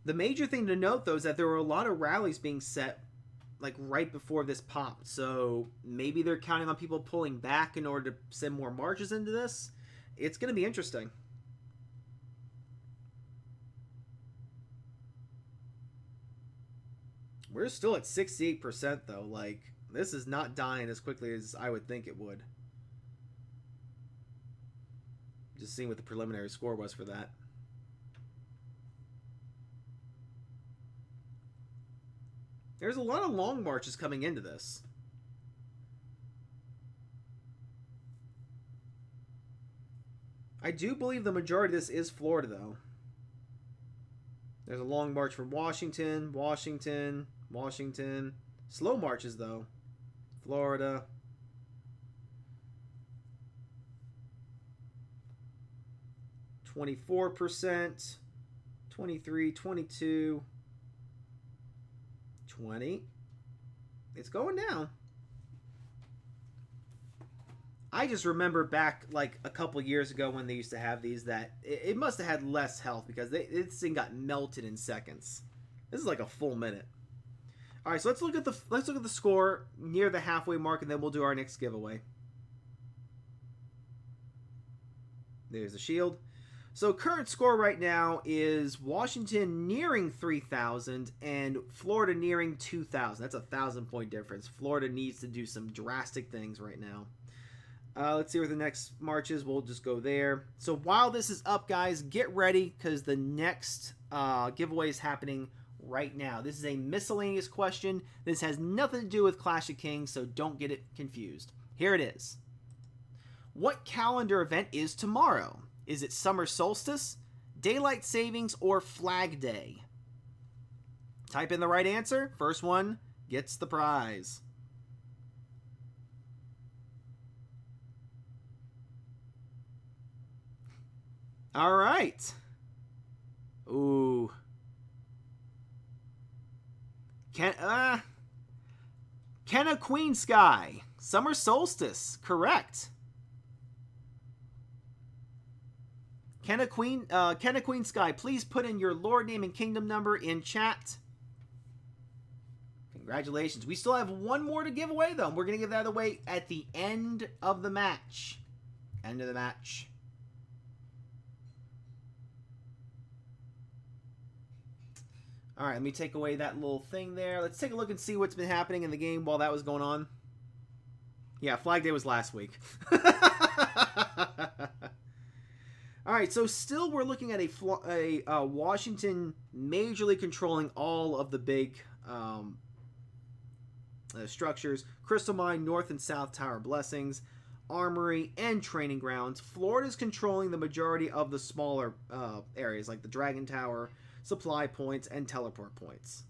The major thing to note, though, is that there were a lot of rallies being set, like, right before this popped. So maybe they're counting on people pulling back in order to send more marches into this. It's going to be interesting. We're still at 68%, though. Like, this is not dying as quickly as I would think it would. Just seeing what the preliminary score was for that. There's a lot of long marches coming into this. I do believe the majority of this is Florida, though. There's a long march from Washington, Washington, Washington. Slow marches, though. Florida. %, 23, 22, 20. It's going down. I just remember back like a couple years ago when they used to have these that it must have had less health because this thing got melted in seconds. This is like a full minute. All right, so let's look at the score near the halfway mark, and then we'll do our next giveaway. There's the shield. So current score right now is Washington nearing 3,000 and Florida nearing 2,000. That's a 1,000-point difference. Florida needs to do some drastic things right now. Let's see where the next march is. We'll just go there. So while this is up, guys, get ready because the next giveaway is happening right now. This is a miscellaneous question. This has nothing to do with Clash of Kings, so don't get it confused. Here it is. What calendar event is tomorrow? Is it summer solstice, daylight savings, or Flag Day? Type in the right answer. First one gets the prize. All right. Ooh. Kenna Queen Sky. Summer solstice. Correct. Kenna Queen Sky, please put in your Lord name and kingdom number in chat. Congratulations. We still have one more to give away, though. We're going to give that away at the end of the match. End of the match. All right, let me take away that little thing there. Let's take a look and see what's been happening in the game while that was going on. Yeah, Flag Day was last week. All right, so still we're looking at a Washington majorly controlling all of the big structures. Crystal Mine, North and South Tower Blessings, Armory, and Training Grounds. Florida's controlling the majority of the smaller areas like the Dragon Tower, Supply Points, and Teleport Points.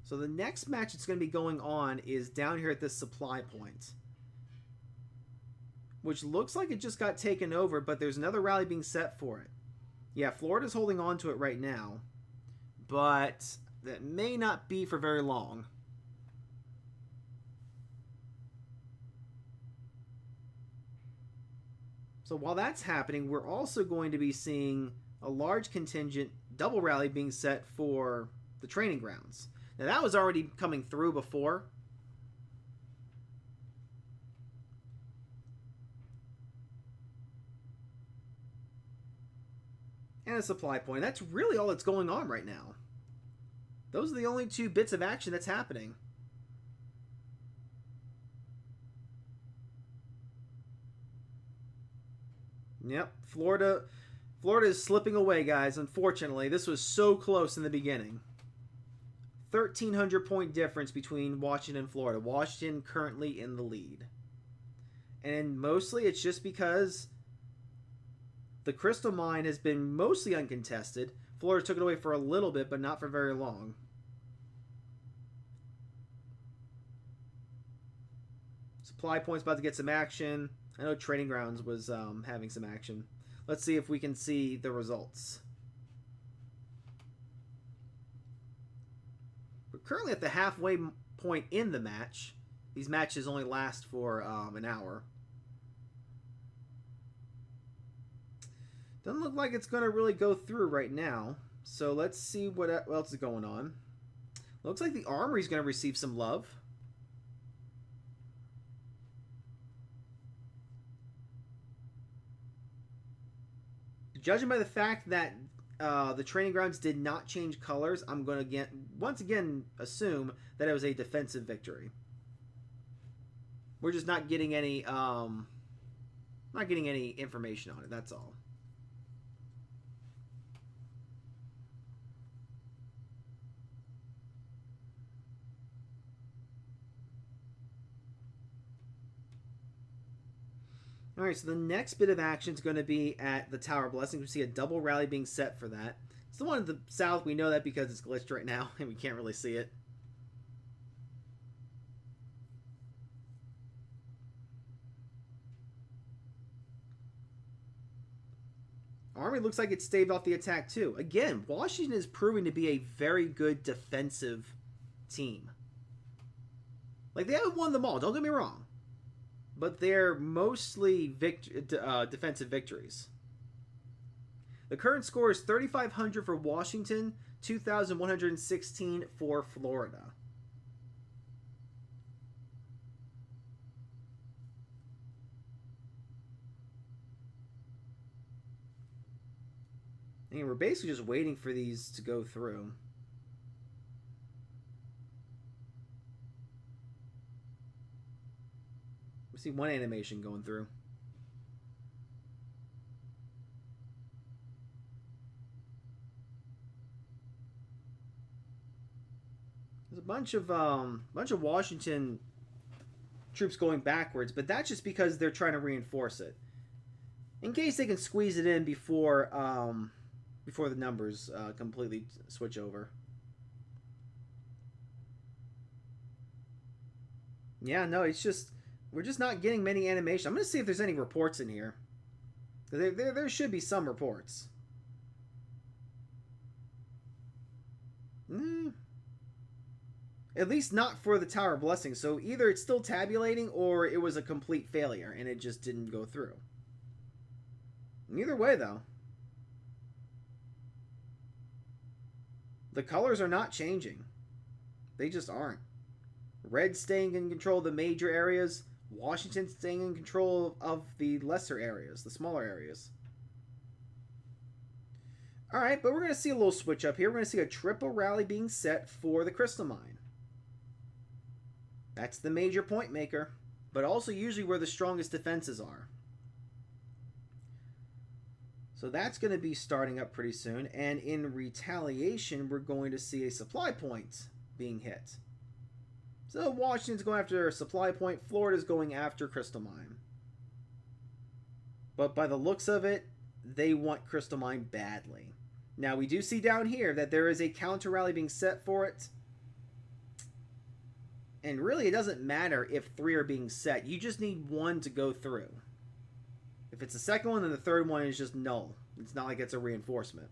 So the next match that's going to be going on is down here at this supply point, which looks like it just got taken over, but there's another rally being set for it. Yeah, Florida's holding on to it right now, but that may not be for very long. So while that's happening, we're also going to be seeing a large contingent double rally being set for the Training Grounds. Now, that was already coming through before. And a supply point. That's really all that's going on right now. Those are the only two bits of action that's happening. Yep, Florida is slipping away, guys. Unfortunately, this was so close in the beginning. 1,300-point difference between Washington and Florida. Washington currently in the lead. And mostly it's just because the Crystal Mine has been mostly uncontested. Florida took it away for a little bit, but not for very long. Supply Point's about to get some action. I know Training Grounds was having some action. Let's see if we can see the results. We're currently at the halfway point in the match. These matches only last for an hour. Doesn't look like it's going to really go through right now. So let's see what else is going on. Looks like the Armory is going to receive some love. Judging by the fact that the Training Grounds did not change colors, I'm going to once again assume that it was a defensive victory. We're just not getting any information on it. That's all. All right, so the next bit of action is going to be at the Tower Blessings. We see a double rally being set for that. It's the one in the south. We know that because it's glitched right now, and we can't really see it. Army looks like it staved off the attack too. Again, Washington is proving to be a very good defensive team. Like, they haven't won them all, don't get me wrong. But they're mostly defensive victories. The current score is 3,500 for Washington, 2,116 for Florida. And we're basically just waiting for these to go through. We see one animation going through. There's a bunch of Washington troops going backwards, but that's just because they're trying to reinforce it, in case they can squeeze it in before the numbers completely switch over. Yeah, no, it's just we're just not getting many animations. I'm gonna see if there's any reports in here. There should be some reports. At least not for the Tower of Blessing. So either it's still tabulating or it was a complete failure and it just didn't go through. Either way, though, the colors are not changing. They just aren't. Red staying in control of the major areas. Washington staying in control of the lesser areas, the smaller areas. Alright, but we're going to see a little switch up here. We're going to see a triple rally being set for the Crystal Mine. That's the major point maker, but also usually where the strongest defenses are. So that's going to be starting up pretty soon, and in retaliation, we're going to see a supply point being hit. So Washington's going after a supply point, Florida's going after Crystal Mine. But by the looks of it, they want Crystal Mine badly. Now, we do see down here that there is a counter rally being set for it. And really, it doesn't matter if 3 are being set. You just need 1 to go through. If it's the second one, then the third one is just null. It's not like it's a reinforcement.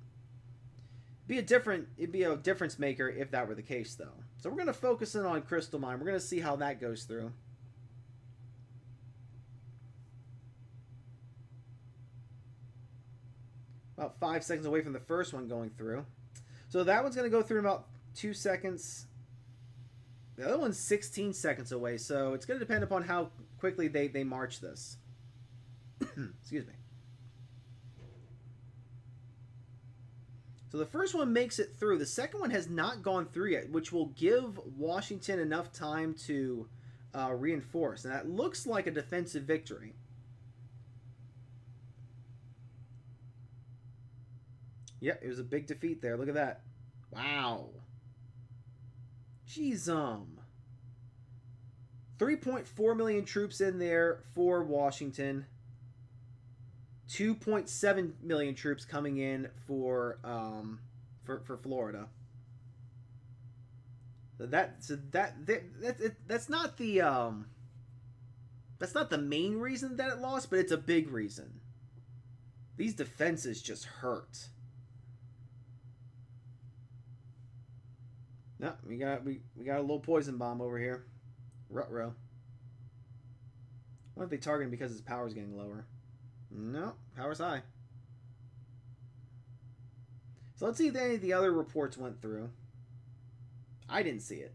It'd be a difference maker if that were the case, though. So we're going to focus in on Crystal Mine. We're going to see how that goes through. About 5 seconds away from the first one going through. So that one's going to go through in about 2 seconds. The other one's 16 seconds away, so it's going to depend upon how quickly they march this. Excuse me. So the first one makes it through. The second one has not gone through yet, which will give Washington enough time to reinforce. And that looks like a defensive victory. Yep, it was a big defeat there. Look at that. Wow. Jeez, 3.4 million troops in there for Washington. 2.7 million troops coming in for Florida. That's not the main reason that it lost, but it's a big reason. These defenses just hurt. No, we got a little poison bomb over here. Ruh-roh. What if they target him because his power's getting lower? No, power's high. So let's see if any of the other reports went through. I didn't see it.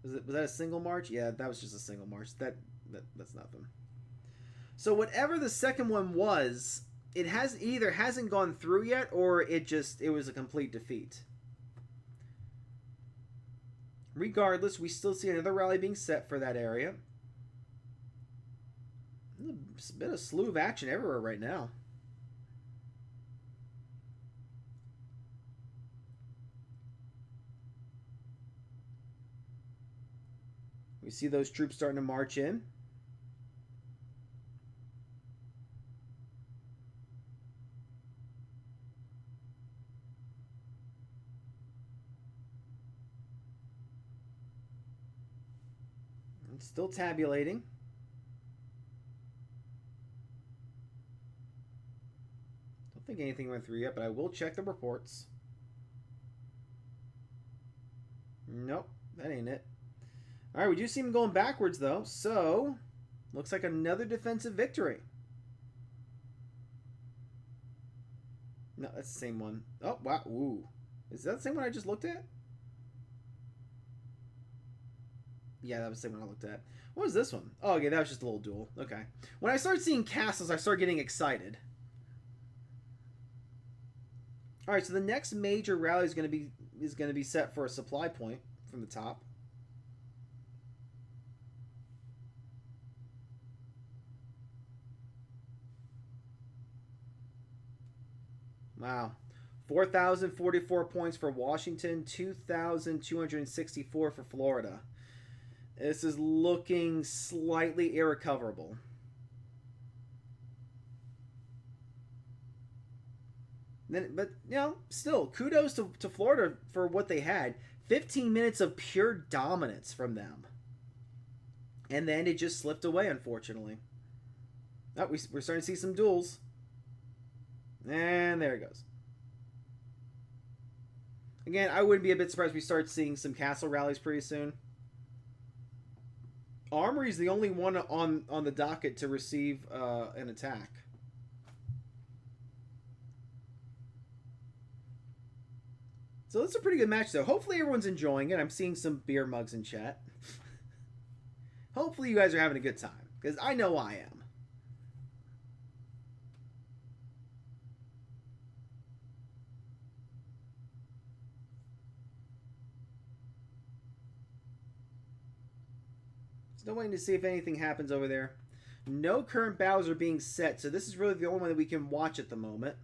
Was that a single march? Yeah, that was just a single march. That's nothing. So whatever the second one was, it hasn't gone through yet, or it was a complete defeat. Regardless, we still see another rally being set for that area. There's been a slew of action everywhere right now. We see those troops starting to march in. It's still tabulating. don't think anything went through yet, but I will check the reports. Nope, that ain't it. All right, we do see him going backwards, though. So, looks like another defensive victory. No, that's the same one. Oh, wow. Ooh. Is that the same one I just looked at? Yeah, that was the same one I looked at. What was this one? Oh, okay, that was just a little duel. Okay. When I start seeing castles, I start getting excited. All right, so the next major rally is going to be set for a supply point from the top. Wow. 4,044 points for Washington, 2,264 for Florida. This is looking slightly irrecoverable. But, you know, still, kudos to Florida for what they had. 15 minutes of pure dominance from them. And then it just slipped away, unfortunately. Oh, we're starting to see some duels. And there it goes. Again, I wouldn't be a bit surprised if we start seeing some castle rallies pretty soon. Armory is the only one on the docket to receive an attack. So that's a pretty good match, though. Hopefully everyone's enjoying it. I'm seeing some beer mugs in chat. Hopefully you guys are having a good time, because I know I am. Still waiting to see if anything happens over there. No current battles are being set, so this is really the only one that we can watch at the moment.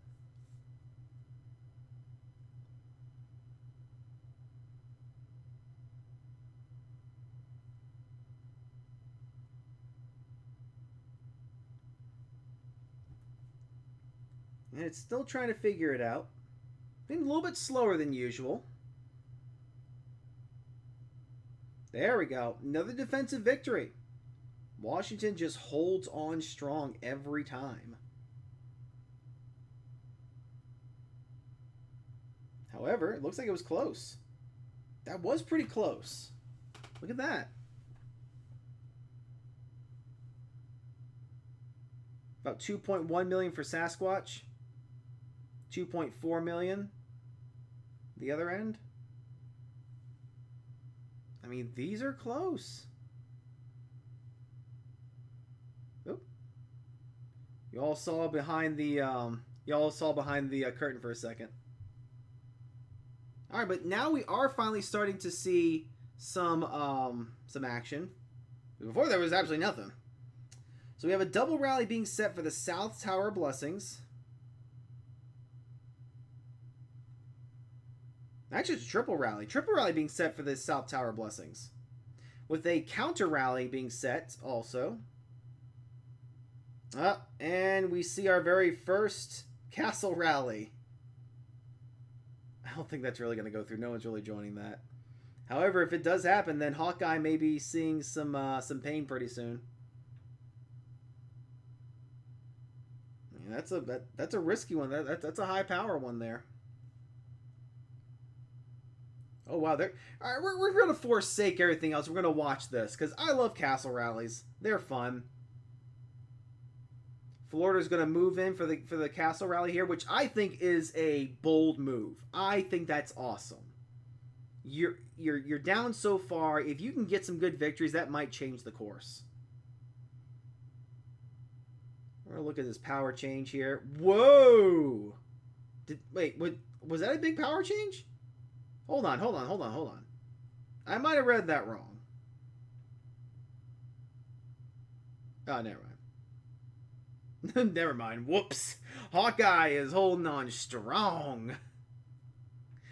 And it's still trying to figure it out. Being a little bit slower than usual. There we go. Another defensive victory. Washington just holds on strong every time. However, it looks like it was close. That was pretty close. Look at that. About 2.1 million for Sasquatch. 2.4 million. The other end. I mean, these are close. Oop. You all saw behind the curtain for a second. All right, but now we are finally starting to see some action. Before there was absolutely nothing. So we have a double rally being set for the South Tower Blessings. Actually, it's a triple rally. Triple rally being set for the South Tower Blessings. With a counter rally being set also. And we see our very first castle rally. I don't think that's really going to go through. No one's really joining that. However, if it does happen, then Hawkeye may be seeing some pain pretty soon. Yeah, that's a risky one. That's a high power one there. Oh, wow. All right, we're going to forsake everything else. We're going to watch this because I love castle rallies. They're fun. Florida's going to move in for the castle rally here, which I think is a bold move. I think that's awesome. You're down so far. If you can get some good victories, that might change the course. We're going to look at this power change here. Whoa! Wait, was that a big power change? Hold on. I might have read that wrong. Oh, never mind. Never mind. Whoops. Hawkeye is holding on strong.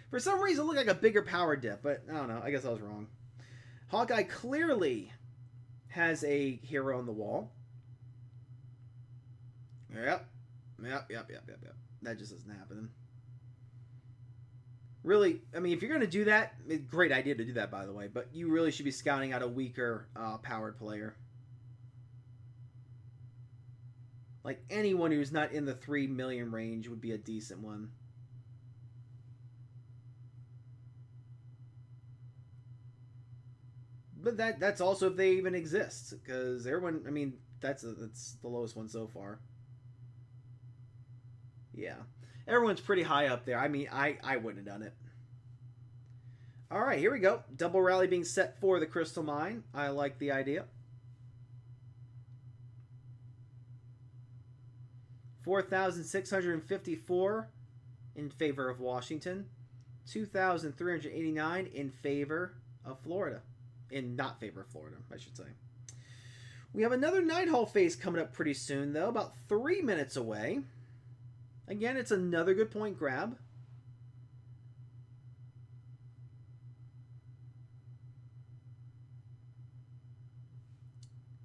For some reason, it looked like a bigger power dip, but I don't know. I guess I was wrong. Hawkeye clearly has a hero on the wall. Yep. That just isn't happening. Really, I mean, if you're going to do that, great idea to do that, by the way, but you really should be scouting out a weaker powered player. Like anyone who's not in the 3 million range would be a decent one. But that's also if they even exist, because everyone, I mean, that's the lowest one so far. Yeah, everyone's pretty high up there. I mean, I wouldn't have done it. All right, here we go. Double rally being set for the Crystal Mine. I like the idea. 4,654 in favor of Washington. 2,389 in favor of Florida. In not favor of Florida, I should say. We have another 9-hole phase coming up pretty soon, though. About 3 minutes away. Again, it's another good point grab.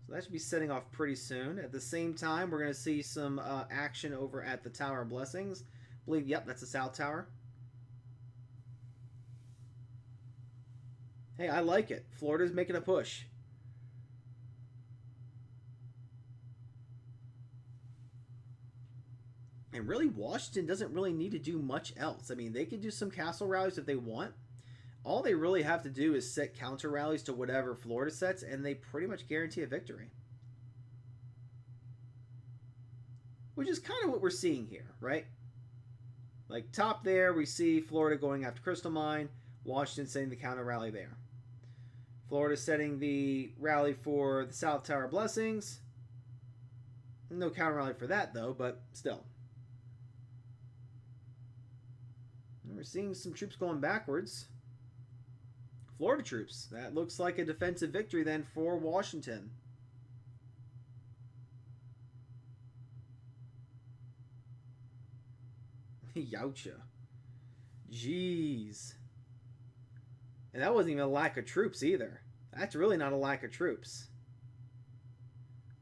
So that should be setting off pretty soon. At the same time, we're going to see some action over at the Tower of Blessings. I believe, yep, that's the South Tower. Hey, I like it. Florida's making a push. And really, Washington doesn't really need to do much else. I mean, they can do some castle rallies if they want. All they really have to do is set counter rallies to whatever Florida sets, and they pretty much guarantee a victory. Which is kind of what we're seeing here, right? Like, top there, we see Florida going after Crystal Mine, Washington setting the counter rally there. Florida setting the rally for the South Tower Blessings. No counter rally for that, though, but still. And we're seeing some troops going backwards. Florida troops. That looks like a defensive victory then for Washington. Youcha. Jeez. And that wasn't even a lack of troops either. That's really not a lack of troops.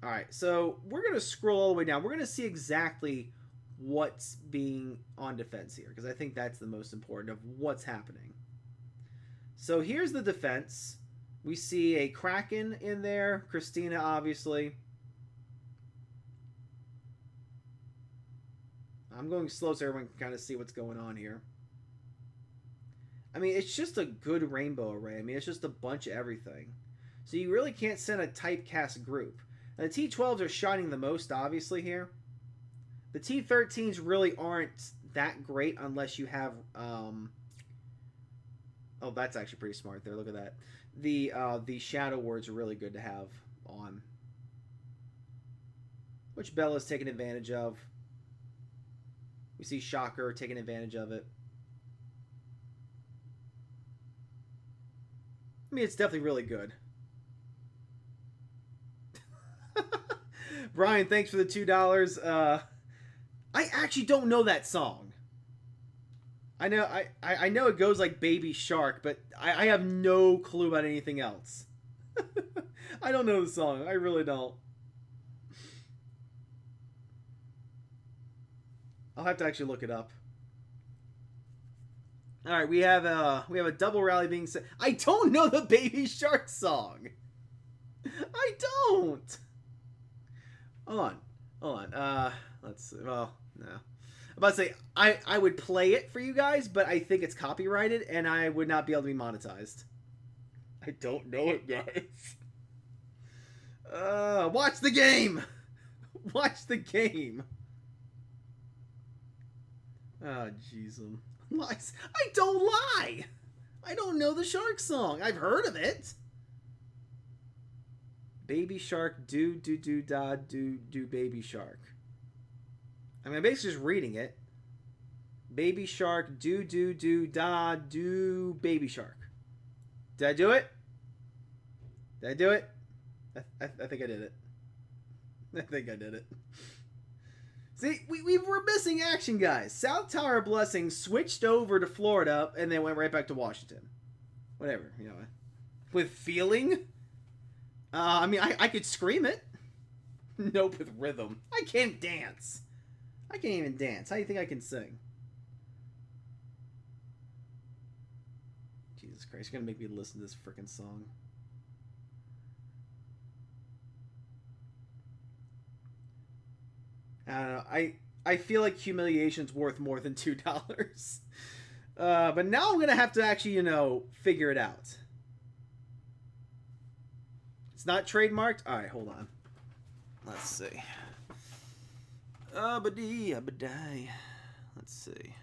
Alright, so we're going to scroll all the way down. We're going to see exactly what's being on defense here, because I think that's the most important of what's happening. So here's the defense. We see a Kraken in there. Christina, obviously. I'm going slow so everyone can kind of see what's going on here. I mean, it's just a good rainbow array. I mean, it's just a bunch of everything. So you really can't send a typecast group. And the T12s are shining the most, obviously, here. The T13s really aren't that great unless you have... Oh, that's actually pretty smart there. Look at that. The Shadow Wards are really good to have on. Which Bella's taking advantage of. We see Shocker taking advantage of it. I mean, it's definitely really good. Brian, thanks for the $2. I actually don't know that song. I know it goes like Baby Shark, but I have no clue about anything else. I don't know the song. I really don't. I'll have to actually look it up. All right, we have a double rally being set. I don't know the Baby Shark song. I don't. Hold on. Let's see. Well, no. I'm about to say I would play it for you guys, but I think it's copyrighted and I would not be able to be monetized. I don't know it, guys. Watch the game. Watch the game. Oh, jeez. I don't lie. I don't know the shark song. I've heard of it. Baby shark, do da do baby shark. I mean, I'm basically just reading it. Baby shark, do da do baby shark. Did I do it? Did I do it? I think I did it. I think I did it. See, we were missing action, guys. South Tower Blessing switched over to Florida and then went right back to Washington. Whatever, you know. With feeling? I mean, I could scream it. Nope, with rhythm. I can't dance. I can't even dance. How do you think I can sing? Jesus Christ, you're going to make me listen to this freaking song. I don't know. I feel like humiliation's worth more than $2. But now I'm gonna have to actually, you know, figure it out. It's not trademarked? Alright, hold on. Let's see. Let's see.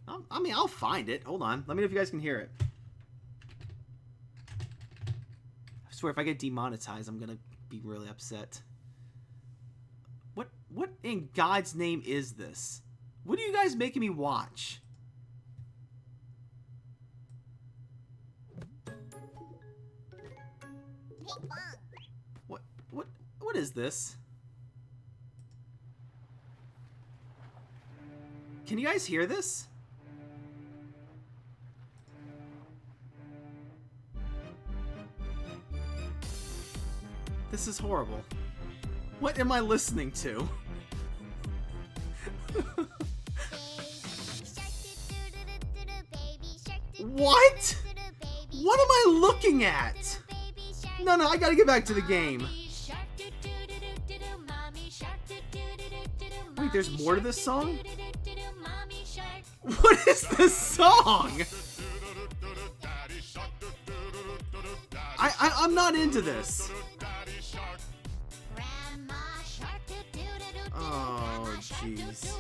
I mean, I'll find it. Hold on. Let me know if you guys can hear it. I swear, if I get demonetized, I'm gonna be really upset. What in God's name is this? What are you guys making me watch? What is this? Can you guys hear this? This is horrible. What am I listening to? What? What am I looking at? No, I gotta get back to the game. Wait, there's more to this song? What is this song? I'm not into this. Oh, jeez.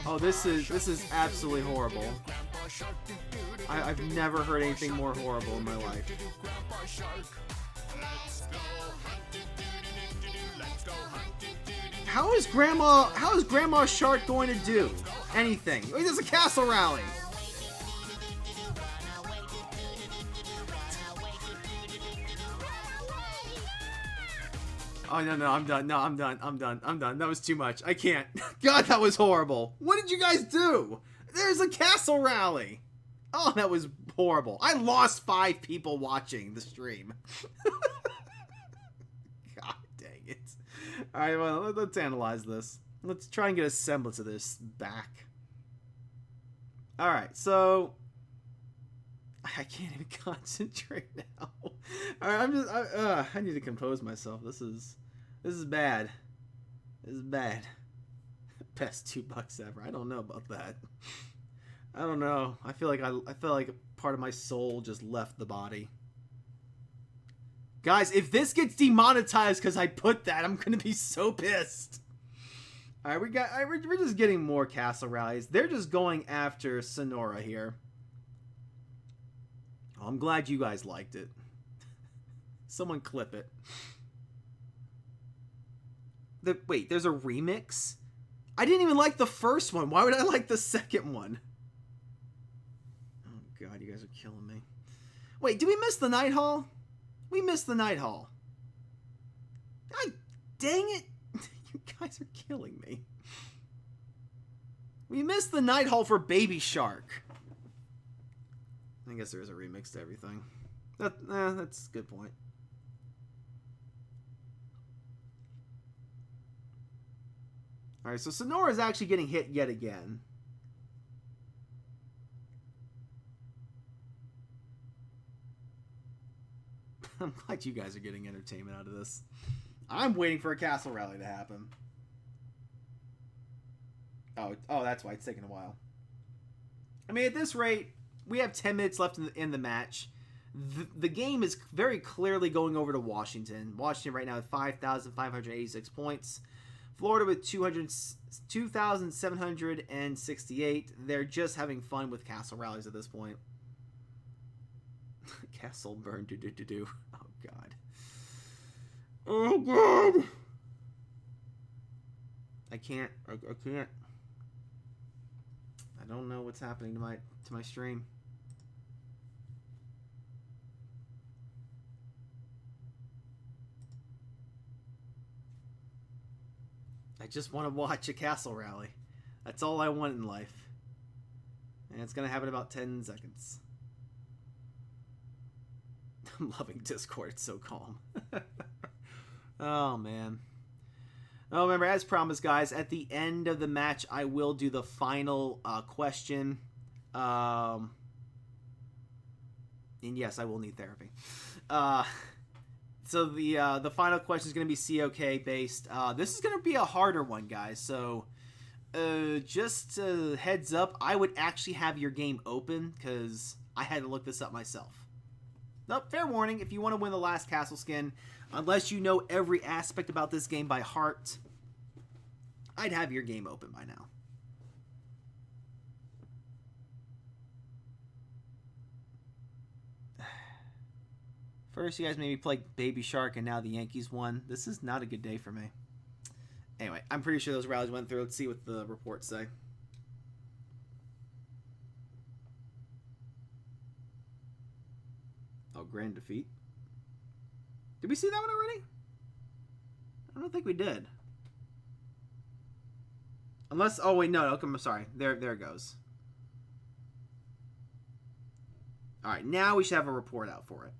Oh, this is absolutely horrible. I've never heard anything more horrible in my life. How is Grandma Shark going to do anything? Wait, there's a castle rally. Oh, no, I'm done. No, I'm done. That was too much. I can't. God, that was horrible. What did you guys do? There's a castle rally. Oh, that was horrible. I lost 5 people watching the stream. God dang it. All right, well, let's analyze this. Let's try and get a semblance of this back. All right, so I can't even concentrate now. All right, I need to compose myself. This is bad. This is bad. Best $2 ever. I don't know about that. I don't know. I feel like part of my soul just left the body. Guys, if this gets demonetized because I put that, I'm gonna be so pissed. All right, we're just getting more castle rallies. They're just going after Sonora here. Oh, I'm glad you guys liked it. Someone clip it. Wait, there's a remix? I didn't even like the first one. Why would I like the second one? Oh God, you guys are killing me. Wait, did we miss the Night Hall? We missed the Night Hall. God dang it. You guys are killing me. We missed the Night Hall for Baby Shark. I guess there is a remix to everything. That's a good point. Alright, so Sonora is actually getting hit yet again. I'm glad you guys are getting entertainment out of this. I'm waiting for a castle rally to happen. Oh, that's why it's taking a while. I mean, at this rate, we have 10 minutes left in the match. The game is very clearly going over to Washington. Washington right now with 5,586 points. Florida with 2,768. They're just having fun with castle rallies at this point. Castle burn, do. Oh, God. Oh, God. I can't. I don't know what's happening to my stream. I just want to watch a castle rally. That's all I want in life. And it's going to happen in about 10 seconds. I'm loving Discord. It's so calm. Oh, man. Oh, remember, as promised, guys, at the end of the match, I will do the final question. And yes, I will need therapy. So the final question is going to be COK based. This is going to be a harder one, guys. So just heads up, I would actually have your game open because I had to look this up myself. Nope, fair warning. If you want to win the last castle skin, unless you know every aspect about this game by heart, I'd have your game open by now. First, you guys made me play Baby Shark, and now the Yankees won. This is not a good day for me. Anyway, I'm pretty sure those rallies went through. Let's see what the reports say. Oh, grand defeat. Did we see that one already? I don't think we did. Unless, oh wait, no, okay, I'm sorry. There it goes. All right, now we should have a report out for it.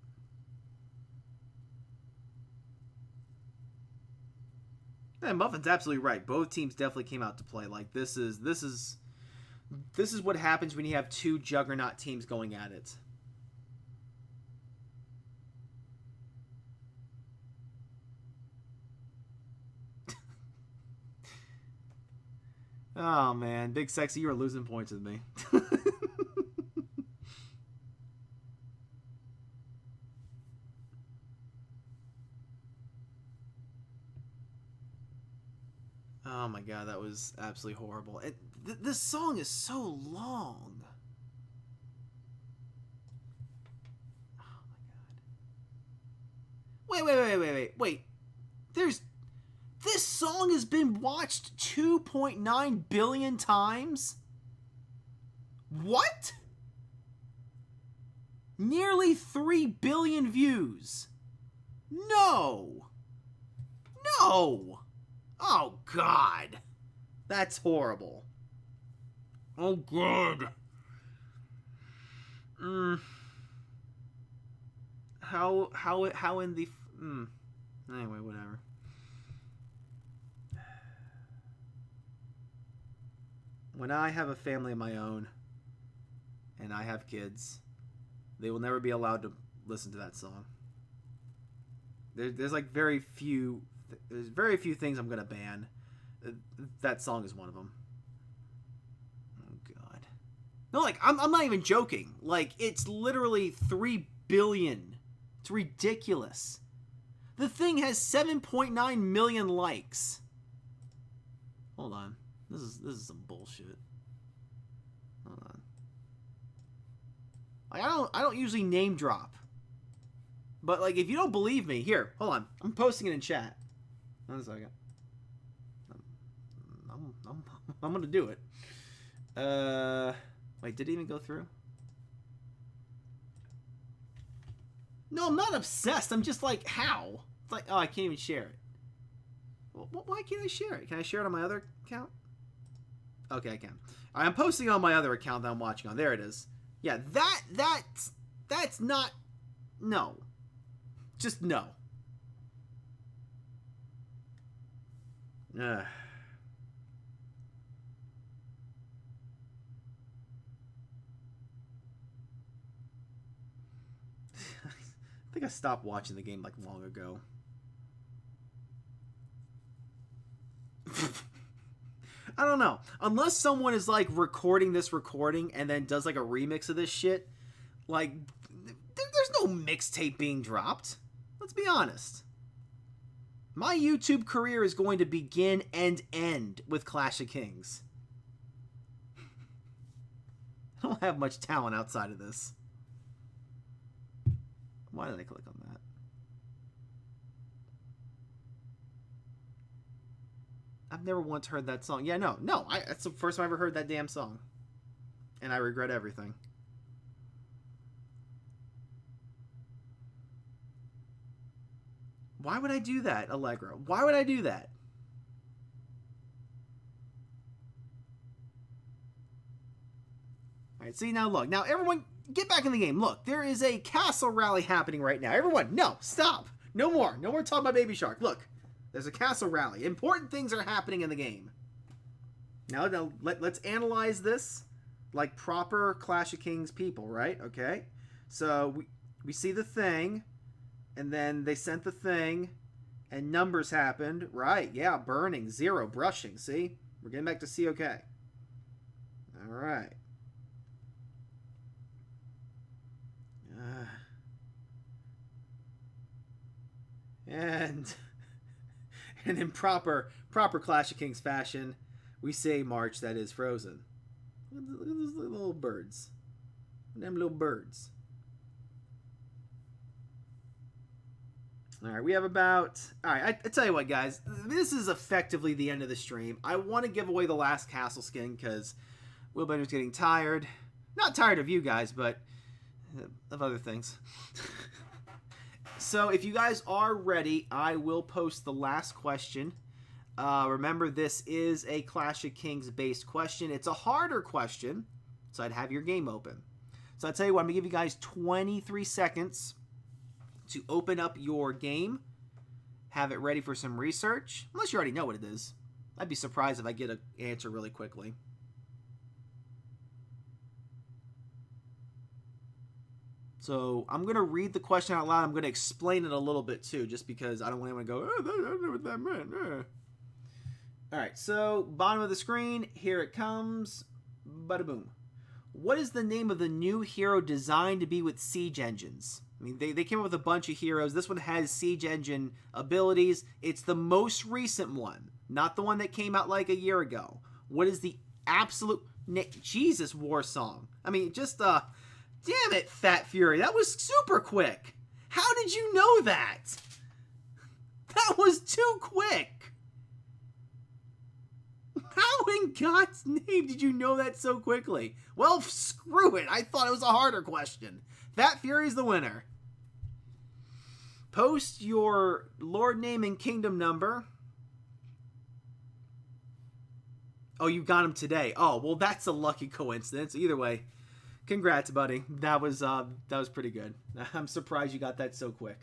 Yeah, Muffin's absolutely right. Both teams definitely came out to play. Like this is what happens when you have two juggernaut teams going at it. Oh man, Big Sexy, you are losing points with me. Oh my god, that was absolutely horrible. This song is so long. Oh my god. Wait. This song has been watched 2.9 billion times? What? Nearly 3 billion views. No. Oh, God. That's horrible. Oh, God. How in the... Anyway, whatever. When I have a family of my own, and I have kids, they will never be allowed to listen to that song. There's like very few things I'm gonna ban. That song is one of them. Oh god. No, like I'm not even joking. Like it's literally 3 billion. It's ridiculous. The thing has 7.9 million likes. Hold on. This is some bullshit. Hold on. Like I don't usually name drop. But like if you don't believe me, here, hold on. I'm posting it in chat. One second. I'm gonna do it. Wait, did it even go through? No, I'm not obsessed. I'm just like, how? It's like, oh, I can't even share it. Well, why can't I share it? Can I share it on my other account? Okay, I can. I'm posting it on my other account that I'm watching on. There it is. Yeah, that's not... No. Just no. I think I stopped watching the game like long ago. I don't know. Unless someone is like recording this recording and then does like a remix of this shit, like there's no mixtape being dropped. Let's be honest. My YouTube career is going to begin and end with Clash of Kings. I don't have much talent outside of this. Why did I click on that? I've never once heard that song. Yeah, no. That's the first time I ever heard that damn song. And I regret everything. Why would I do that, Allegra? Why would I do that? Alright, see, now look. Now, everyone, get back in the game. Look, there is a castle rally happening right now. Everyone, no, stop. No more. No more talking about Baby Shark. Look. There's a castle rally. Important things are happening in the game. Now let's analyze this like proper Clash of Kings people, right? Okay. So we see the thing. And then they sent the thing, and numbers happened. Right, yeah, burning, 0, brushing, see? We're getting back to see okay. All right. And in proper Clash of Kings fashion, we say March that is frozen. Look at those little birds. Them little birds. All right, we have about... All right, I tell you what, guys. This is effectively the end of the stream. I want to give away the last castle skin because Will Bender's getting tired. Not tired of you guys, but of other things. So if you guys are ready, I will post the last question. Remember, this is a Clash of Kings based question. It's a harder question, so I'd have your game open. So I'll tell you what, I'm going to give you guys 23 seconds to open up your game, have it ready for some research, unless you already know what it is. I'd be surprised if I get an answer really quickly. So I'm going to read the question out loud. I'm going to explain it a little bit too, just because I don't want anyone to go, oh, I don't know what that meant. All right, so bottom of the screen, here it comes. Bada boom. What is the name of the new hero designed to be with siege engines? I mean, they came up with a bunch of heroes. This one has siege engine abilities. It's the most recent one, not the one that came out like a year ago. What is the absolute... Jesus, war song. I mean, just, damn it, Fat Fury. That was super quick. How did you know that? That was too quick. How in God's name did you know that so quickly? Well, screw it. I thought it was a harder question. Fat Fury's the winner. Post your Lord name and kingdom number. Oh, you got him today. Oh, well, that's a lucky coincidence. Either way, congrats, buddy. That was pretty good. I'm surprised you got that so quick.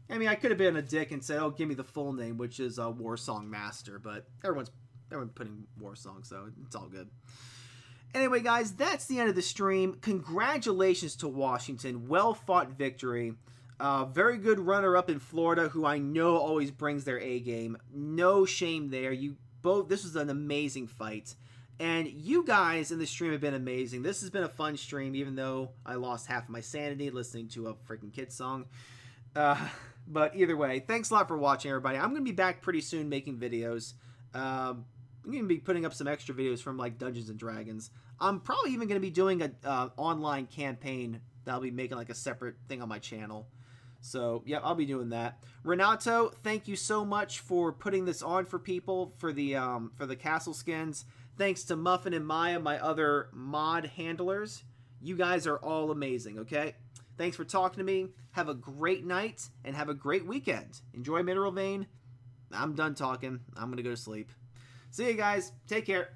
I mean, I could have been a dick and said, "Oh, give me the full name," which is Warsong Master, but everyone's putting Warsong, so it's all good. Anyway, guys, that's the end of the stream. Congratulations to Washington. Well-fought victory. Very good runner-up in Florida, who I know always brings their A-game. No shame there. This was an amazing fight. And you guys in the stream have been amazing. This has been a fun stream, even though I lost half of my sanity listening to a freaking kid song. But either way, thanks a lot for watching, everybody. I'm going to be back pretty soon making videos. I'm going to be putting up some extra videos from like Dungeons and Dragons. I'm probably even going to be doing an online campaign that I'll be making like a separate thing on my channel. So, yeah, I'll be doing that. Renato, thank you so much for putting this on for people for the castle skins. Thanks to Muffin and Maya, my other mod handlers. You guys are all amazing, okay? Thanks for talking to me. Have a great night and have a great weekend. Enjoy Mineral Vein. I'm done talking. I'm going to go to sleep. See you guys. Take care.